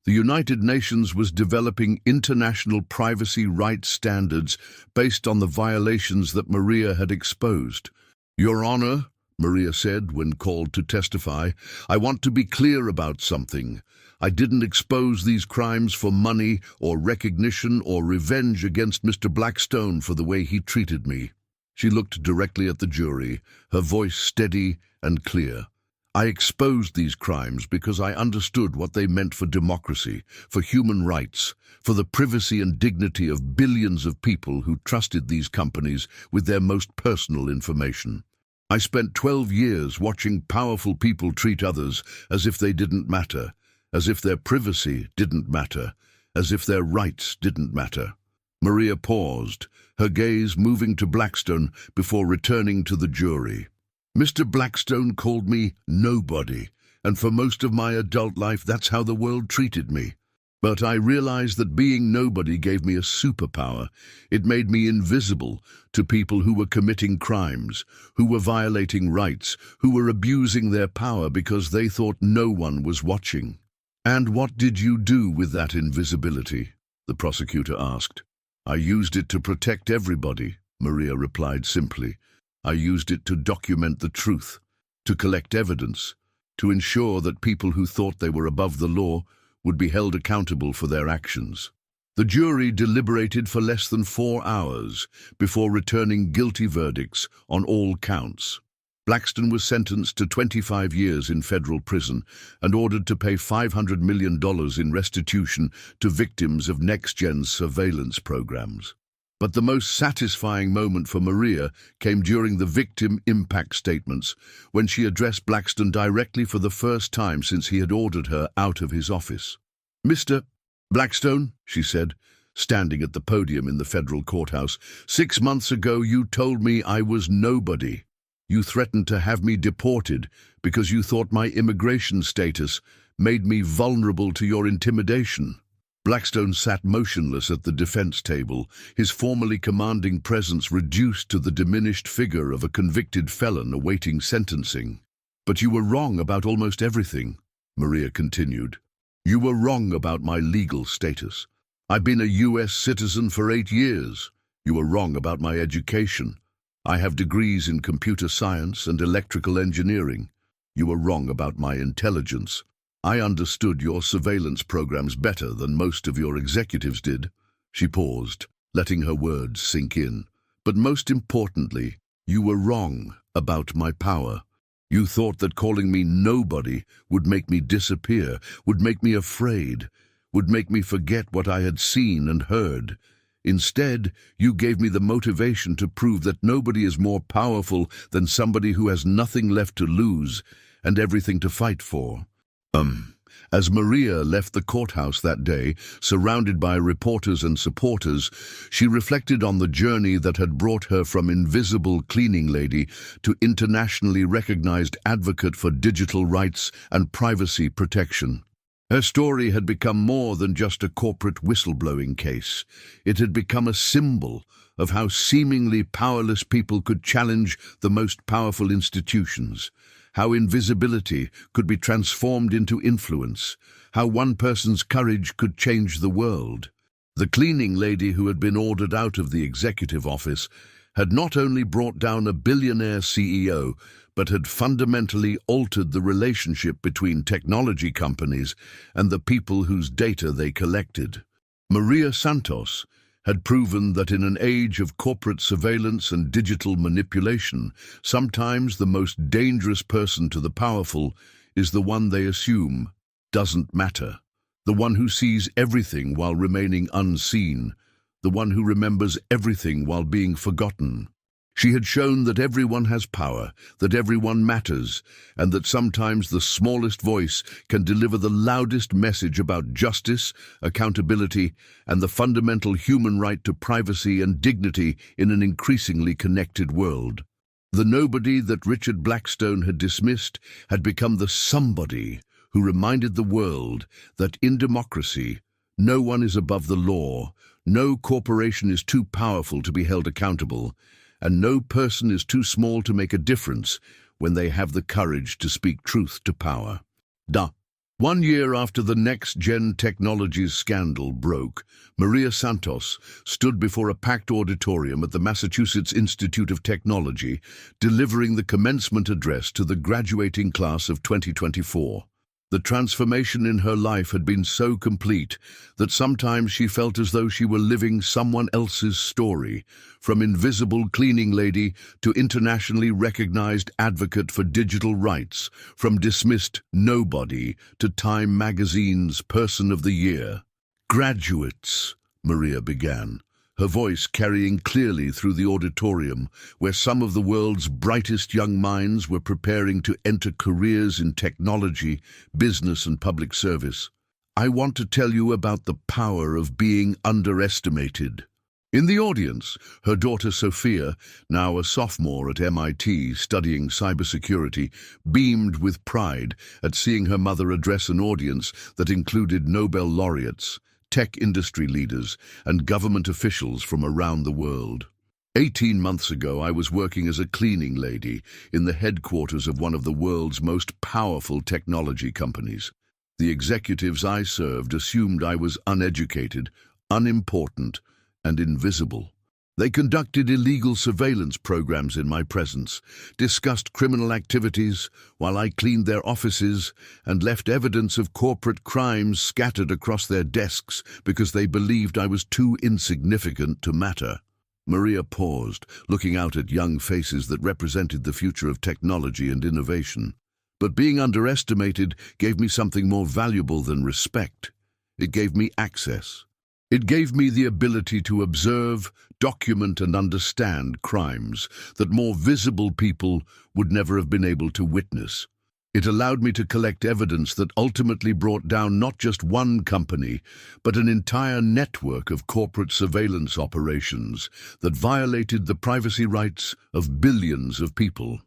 The United Nations was developing international privacy rights standards based on the violations that Maria had exposed. "Your Honor," Maria said when called to testify, "I want to be clear about something. I didn't expose these crimes for money or recognition or revenge against Mr. Blackstone for the way he treated me." She looked directly at the jury, her voice steady and clear. "I exposed these crimes because I understood what they meant for democracy, for human rights, for the privacy and dignity of billions of people who trusted these companies with their most personal information. I spent 12 years watching powerful people treat others as if they didn't matter, as if their privacy didn't matter, as if their rights didn't matter." Maria paused, her gaze moving to Blackstone before returning to the jury. "Mr. Blackstone called me nobody, and for most of my adult life that's how the world treated me. But I realized that being nobody gave me a superpower. It made me invisible to people who were committing crimes, who were violating rights, who were abusing their power because they thought no one was watching." "And what did you do with that invisibility?" the prosecutor asked. "I used it to protect everybody," Maria replied simply. "I used it to document the truth, to collect evidence, to ensure that people who thought they were above the law would be held accountable for their actions." The jury deliberated for less than 4 hours before returning guilty verdicts on all counts. Blackstone was sentenced to 25 years in federal prison and ordered to pay $500 million in restitution to victims of NextGen's surveillance programs. But the most satisfying moment for Maria came during the victim impact statements, when she addressed Blackstone directly for the first time since he had ordered her out of his office. "Mr. Blackstone," she said, standing at the podium in the federal courthouse, "6 months ago you told me I was nobody. You threatened to have me deported because you thought my immigration status made me vulnerable to your intimidation." Blackstone sat motionless at the defense table, his formerly commanding presence reduced to the diminished figure of a convicted felon awaiting sentencing. "But you were wrong about almost everything," Maria continued. "You were wrong about my legal status. I've been a U.S. citizen for 8 years. You were wrong about my education. I have degrees in computer science and electrical engineering. You were wrong about my intelligence. I understood your surveillance programs better than most of your executives did." She paused, letting her words sink in. "But most importantly, you were wrong about my power. You thought that calling me nobody would make me disappear, would make me afraid, would make me forget what I had seen and heard. Instead, you gave me the motivation to prove that nobody is more powerful than somebody who has nothing left to lose and everything to fight for." As Maria left the courthouse that day, surrounded by reporters and supporters, she reflected on the journey that had brought her from invisible cleaning lady to internationally recognized advocate for digital rights and privacy protection. Her story had become more than just a corporate whistleblowing case. It had become a symbol of how seemingly powerless people could challenge the most powerful institutions, how invisibility could be transformed into influence, how one person's courage could change the world. The cleaning lady who had been ordered out of the executive office had not only brought down a billionaire CEO, but had fundamentally altered the relationship between technology companies and the people whose data they collected. Maria Santos had proven that in an age of corporate surveillance and digital manipulation, sometimes the most dangerous person to the powerful is the one they assume doesn't matter. the one who sees everything while remaining unseen, the one who remembers everything while being forgotten. She had shown that everyone has power, that everyone matters, and that sometimes the smallest voice can deliver the loudest message about justice, accountability, and the fundamental human right to privacy and dignity in an increasingly connected world. The nobody that Richard Blackstone had dismissed had become the somebody who reminded the world that in democracy, no one is above the law, no corporation is too powerful to be held accountable, and no person is too small to make a difference when they have the courage to speak truth to power. 1 year after the next-gen technologies scandal broke, Maria Santos stood before a packed auditorium at the Massachusetts Institute of Technology, delivering the commencement address to the graduating class of 2024. The transformation in her life had been so complete that sometimes she felt as though she were living someone else's story, from invisible cleaning lady to internationally recognized advocate for digital rights, from dismissed nobody to Time magazine's Person of the Year. "Graduates," Maria began, her voice carrying clearly through the auditorium, where some of the world's brightest young minds were preparing to enter careers in technology, business, and public service. "I want to tell you about the power of being underestimated." In the audience, her daughter Sophia, now a sophomore at MIT studying cybersecurity, beamed with pride at seeing her mother address an audience that included Nobel laureates, tech industry leaders, and government officials from around the world. 18 months ago, I was working as a cleaning lady in the headquarters of one of the world's most powerful technology companies. The executives I served assumed I was uneducated, unimportant, and invisible. They conducted illegal surveillance programs in my presence, discussed criminal activities while I cleaned their offices, and left evidence of corporate crimes scattered across their desks because they believed I was too insignificant to matter. Maria paused, looking out at young faces that represented the future of technology and innovation. But being underestimated gave me something more valuable than respect. It gave me access. It gave me the ability to observe, document, and understand crimes that more visible people would never have been able to witness. It allowed me to collect evidence that ultimately brought down not just one company, but an entire network of corporate surveillance operations that violated the privacy rights of billions of people.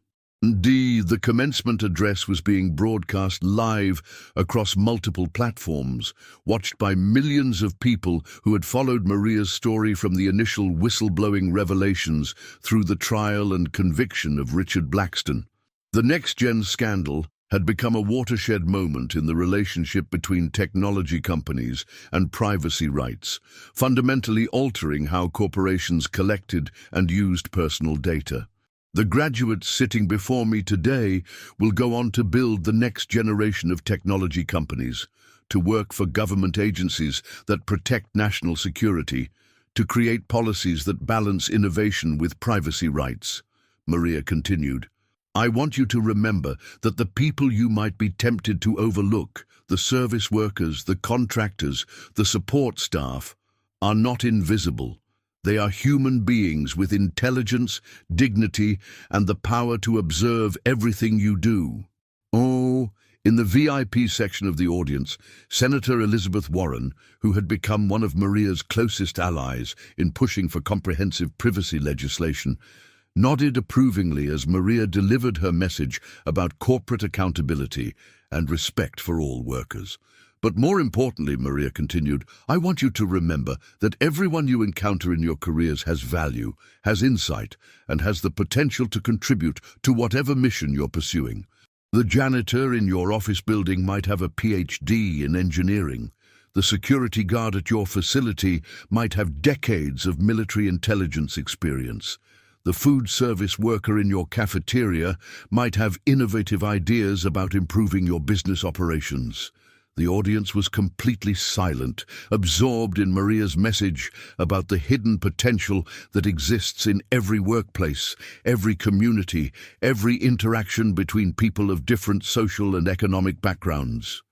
The commencement address was being broadcast live across multiple platforms, watched by millions of people who had followed Maria's story from the initial whistleblowing revelations through the trial and conviction of Richard Blackstone. The next-gen scandal had become a watershed moment in the relationship between technology companies and privacy rights, fundamentally altering how corporations collected and used personal data. The graduates sitting before me today will go on to build the next generation of technology companies, to work for government agencies that protect national security, to create policies that balance innovation with privacy rights. Maria continued, "I want you to remember that the people you might be tempted to overlook, the service workers, the contractors, the support staff, are not invisible. They are human beings with intelligence, dignity, and the power to observe everything you do." In the VIP section of the audience, Senator Elizabeth Warren, who had become one of Maria's closest allies in pushing for comprehensive privacy legislation, nodded approvingly as Maria delivered her message about corporate accountability and respect for all workers. "But more importantly," Maria continued, "I want you to remember that everyone you encounter in your careers has value, has insight, and has the potential to contribute to whatever mission you're pursuing. The janitor in your office building might have a PhD in engineering. The security guard at your facility might have decades of military intelligence experience. The food service worker in your cafeteria might have innovative ideas about improving your business operations." The audience was completely silent, absorbed in Maria's message about the hidden potential that exists in every workplace, every community, every interaction between people of different social and economic backgrounds.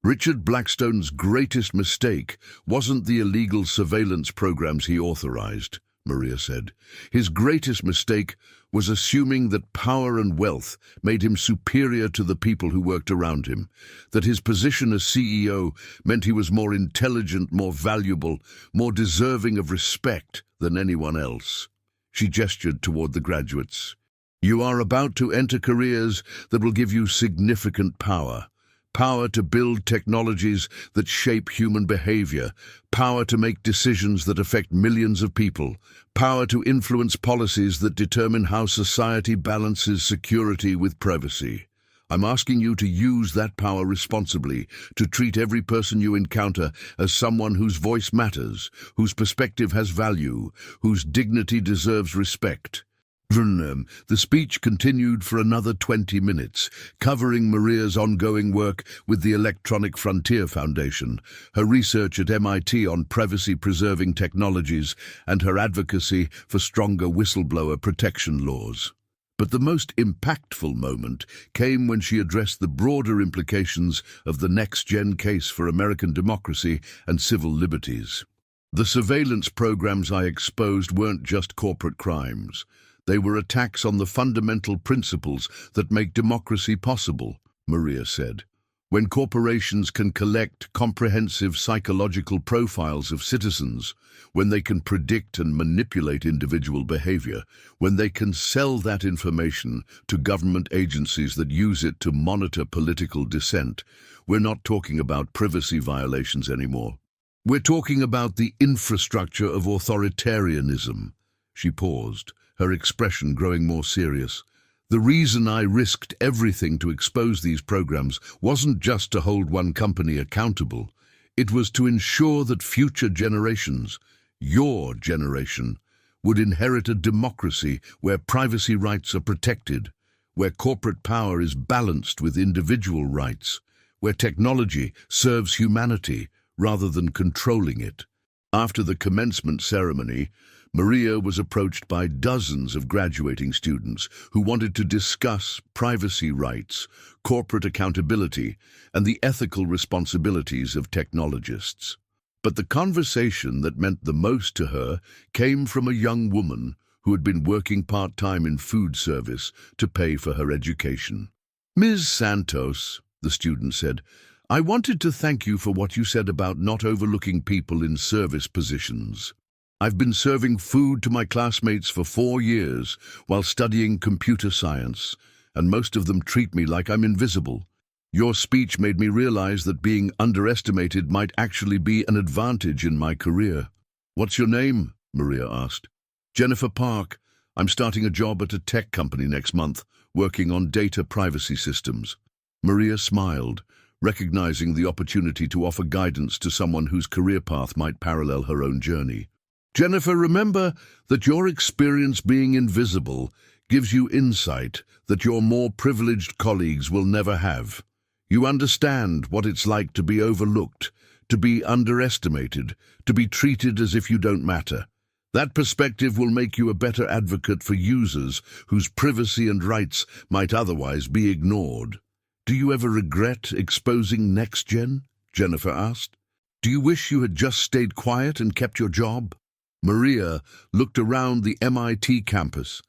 Richard Blackstone's greatest mistake wasn't the illegal surveillance programs he authorized, Maria said. His greatest mistake was assuming that power and wealth made him superior to the people who worked around him, that his position as CEO meant he was more intelligent, more valuable, more deserving of respect than anyone else. She gestured toward the graduates. You are about to enter careers that will give you significant power. Power to build technologies that shape human behavior, power to make decisions that affect millions of people, power to influence policies that determine how society balances security with privacy. I'm asking you to use that power responsibly, to treat every person you encounter as someone whose voice matters, whose perspective has value, whose dignity deserves respect. The speech continued for another 20 minutes, covering Maria's ongoing work with the Electronic Frontier Foundation, her research at MIT on privacy-preserving technologies, and her advocacy for stronger whistleblower protection laws. But the most impactful moment came when she addressed the broader implications of the next-gen case for American democracy and civil liberties. The surveillance programs I exposed weren't just corporate crimes. They were attacks on the fundamental principles that make democracy possible, Maria said. When corporations can collect comprehensive psychological profiles of citizens, when they can predict and manipulate individual behavior, when they can sell that information to government agencies that use it to monitor political dissent, we're not talking about privacy violations anymore. We're talking about the infrastructure of authoritarianism. She paused, her expression growing more serious. The reason I risked everything to expose these programs wasn't just to hold one company accountable. It was to ensure that future generations, your generation, would inherit a democracy where privacy rights are protected, where corporate power is balanced with individual rights, where technology serves humanity rather than controlling it. After the commencement ceremony, Maria was approached by dozens of graduating students who wanted to discuss privacy rights, corporate accountability, and the ethical responsibilities of technologists. But the conversation that meant the most to her came from a young woman who had been working part-time in food service to pay for her education. Ms. Santos, the student said, I wanted to thank you for what you said about not overlooking people in service positions. I've been serving food to my classmates for 4 years while studying computer science, and most of them treat me like I'm invisible. Your speech made me realize that being underestimated might actually be an advantage in my career. What's your name? Maria asked. Jennifer Park. I'm starting a job at a tech company next month, working on data privacy systems. Maria smiled, recognizing the opportunity to offer guidance to someone whose career path might parallel her own journey. Jennifer, remember that your experience being invisible gives you insight that your more privileged colleagues will never have. You understand what it's like to be overlooked, to be underestimated, to be treated as if you don't matter. That perspective will make you a better advocate for users whose privacy and rights might otherwise be ignored. Do you ever regret exposing NextGen? Jennifer asked. Do you wish you had just stayed quiet and kept your job? Maria looked around the MIT campus,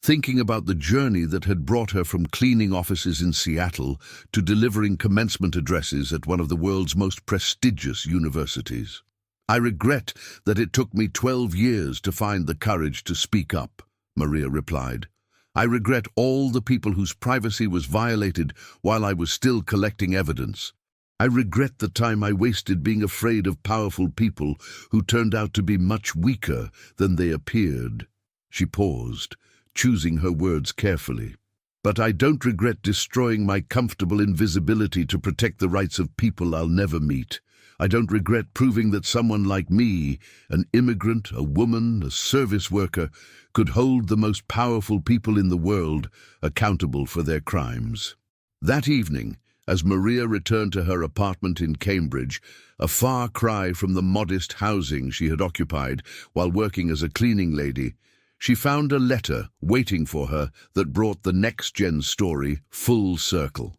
thinking about the journey that had brought her from cleaning offices in Seattle to delivering commencement addresses at one of the world's most prestigious universities. I regret that it took me 12 years to find the courage to speak up, Maria replied. I regret all the people whose privacy was violated while I was still collecting evidence. I regret the time I wasted being afraid of powerful people who turned out to be much weaker than they appeared. She paused, choosing her words carefully. But I don't regret destroying my comfortable invisibility to protect the rights of people I'll never meet. I don't regret proving that someone like me, an immigrant, a woman, a service worker, could hold the most powerful people in the world accountable for their crimes. That evening, as Maria returned to her apartment in Cambridge, a far cry from the modest housing she had occupied while working as a cleaning lady, she found a letter waiting for her that brought the next-gen story full circle.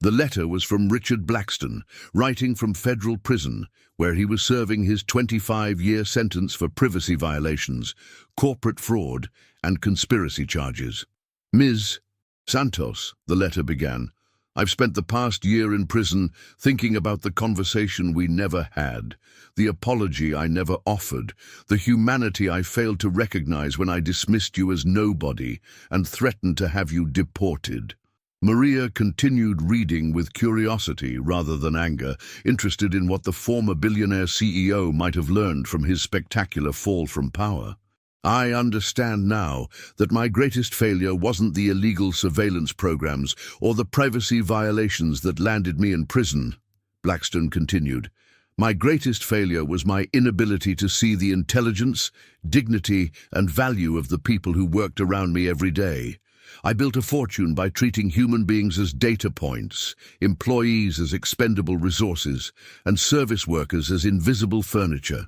The letter was from Richard Blackstone, writing from federal prison, where he was serving his 25-year sentence for privacy violations, corporate fraud, and conspiracy charges. Ms. Santos, the letter began, I've spent the past year in prison thinking about the conversation we never had, the apology I never offered, the humanity I failed to recognize when I dismissed you as nobody and threatened to have you deported. Maria continued reading with curiosity rather than anger, interested in what the former billionaire CEO might have learned from his spectacular fall from power. I understand now that my greatest failure wasn't the illegal surveillance programs or the privacy violations that landed me in prison, Blackstone continued. My greatest failure was my inability to see the intelligence, dignity, and value of the people who worked around me every day. I built a fortune by treating human beings as data points, employees as expendable resources, and service workers as invisible furniture.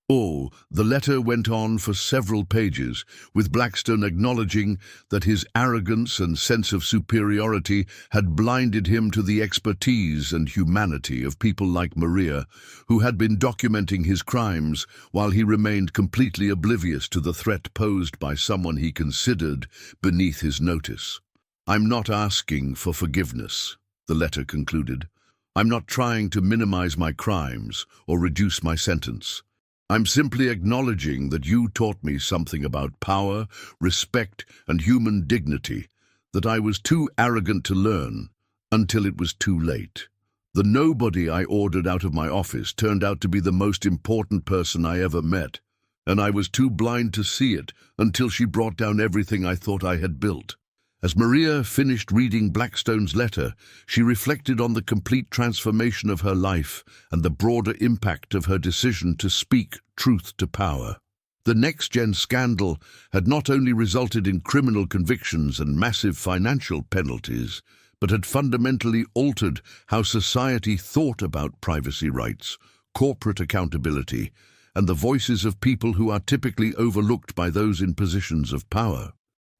Oh, the letter went on for several pages, with Blackstone acknowledging that his arrogance and sense of superiority had blinded him to the expertise and humanity of people like Maria, who had been documenting his crimes while he remained completely oblivious to the threat posed by someone he considered beneath his notice. I'm not asking for forgiveness, the letter concluded. I'm not trying to minimize my crimes or reduce my sentence. I'm simply acknowledging that you taught me something about power, respect, and human dignity that I was too arrogant to learn until it was too late. The nobody I ordered out of my office turned out to be the most important person I ever met, and I was too blind to see it until she brought down everything I thought I had built. As Maria finished reading Blackstone's letter, she reflected on the complete transformation of her life and the broader impact of her decision to speak truth to power. The next-gen scandal had not only resulted in criminal convictions and massive financial penalties, but had fundamentally altered how society thought about privacy rights, corporate accountability, and the voices of people who are typically overlooked by those in positions of power.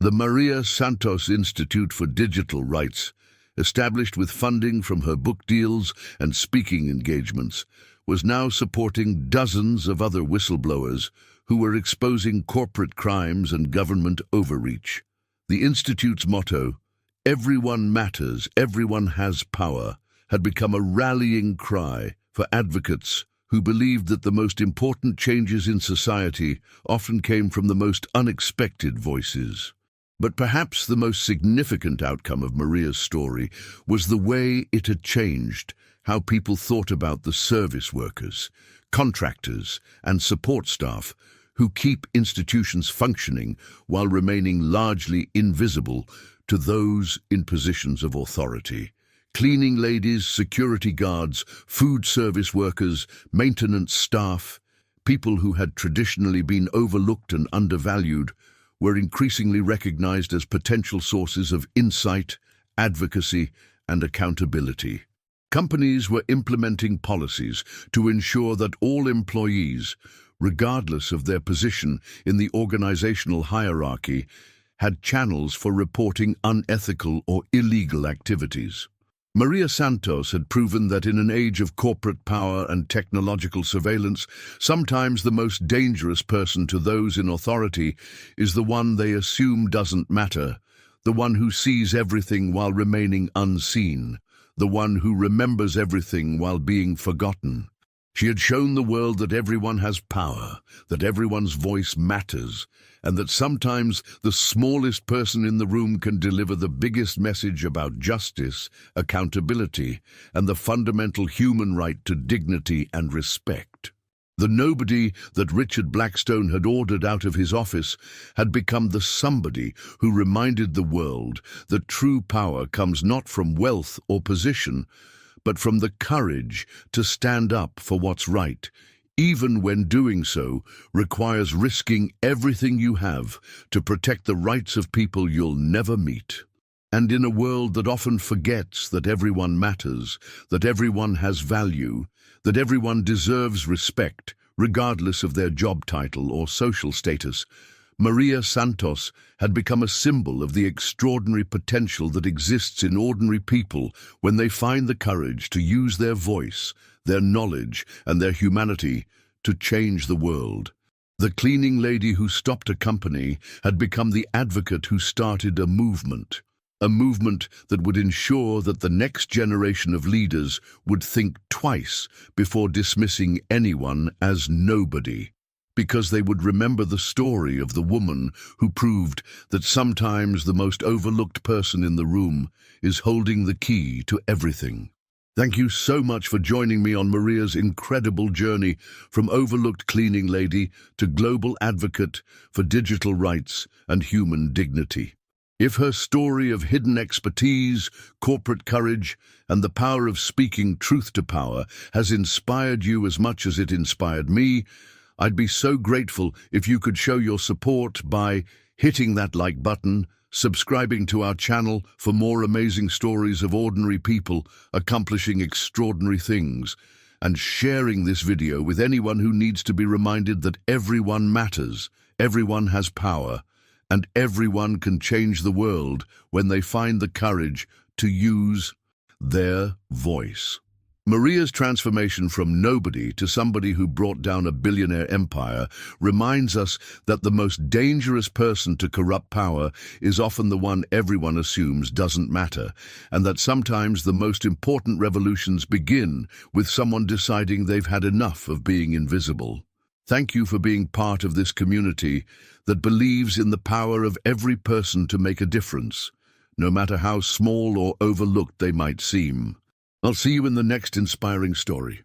The Maria Santos Institute for Digital Rights, established with funding from her book deals and speaking engagements, was now supporting dozens of other whistleblowers who were exposing corporate crimes and government overreach. The Institute's motto, "Everyone matters, everyone has power," had become a rallying cry for advocates who believed that the most important changes in society often came from the most unexpected voices. But perhaps the most significant outcome of Maria's story was the way it had changed how people thought about the service workers, contractors, and support staff who keep institutions functioning while remaining largely invisible to those in positions of authority. Cleaning ladies, security guards, food service workers, maintenance staff, people who had traditionally been overlooked and undervalued, were increasingly recognized as potential sources of insight, advocacy, and accountability. Companies were implementing policies to ensure that all employees, regardless of their position in the organizational hierarchy, had channels for reporting unethical or illegal activities. Maria Santos had proven that in an age of corporate power and technological surveillance, sometimes the most dangerous person to those in authority is the one they assume doesn't matter, the one who sees everything while remaining unseen, the one who remembers everything while being forgotten. She had shown the world that everyone has power, that everyone's voice matters, and that sometimes the smallest person in the room can deliver the biggest message about justice, accountability, and the fundamental human right to dignity and respect. The nobody that Richard Blackstone had ordered out of his office had become the somebody who reminded the world that true power comes not from wealth or position, but from the courage to stand up for what's right, even when doing so requires risking everything you have to protect the rights of people you'll never meet. And in a world that often forgets that everyone matters, that everyone has value, that everyone deserves respect, regardless of their job title or social status, Maria Santos had become a symbol of the extraordinary potential that exists in ordinary people when they find the courage to use their voice, their knowledge, and their humanity to change the world. The cleaning lady who stopped a company had become the advocate who started a movement that would ensure that the next generation of leaders would think twice before dismissing anyone as nobody, because they would remember the story of the woman who proved that sometimes the most overlooked person in the room is holding the key to everything. Thank you so much for joining me on Maria's incredible journey from overlooked cleaning lady to global advocate for digital rights and human dignity. If her story of hidden expertise, corporate courage, and the power of speaking truth to power has inspired you as much as it inspired me, I'd be so grateful if you could show your support by hitting that like button, subscribing to our channel for more amazing stories of ordinary people accomplishing extraordinary things, and sharing this video with anyone who needs to be reminded that everyone matters, everyone has power, and everyone can change the world when they find the courage to use their voice. Maria's transformation from nobody to somebody who brought down a billionaire empire reminds us that the most dangerous person to corrupt power is often the one everyone assumes doesn't matter, and that sometimes the most important revolutions begin with someone deciding they've had enough of being invisible. Thank you for being part of this community that believes in the power of every person to make a difference, no matter how small or overlooked they might seem. I'll see you in the next inspiring story.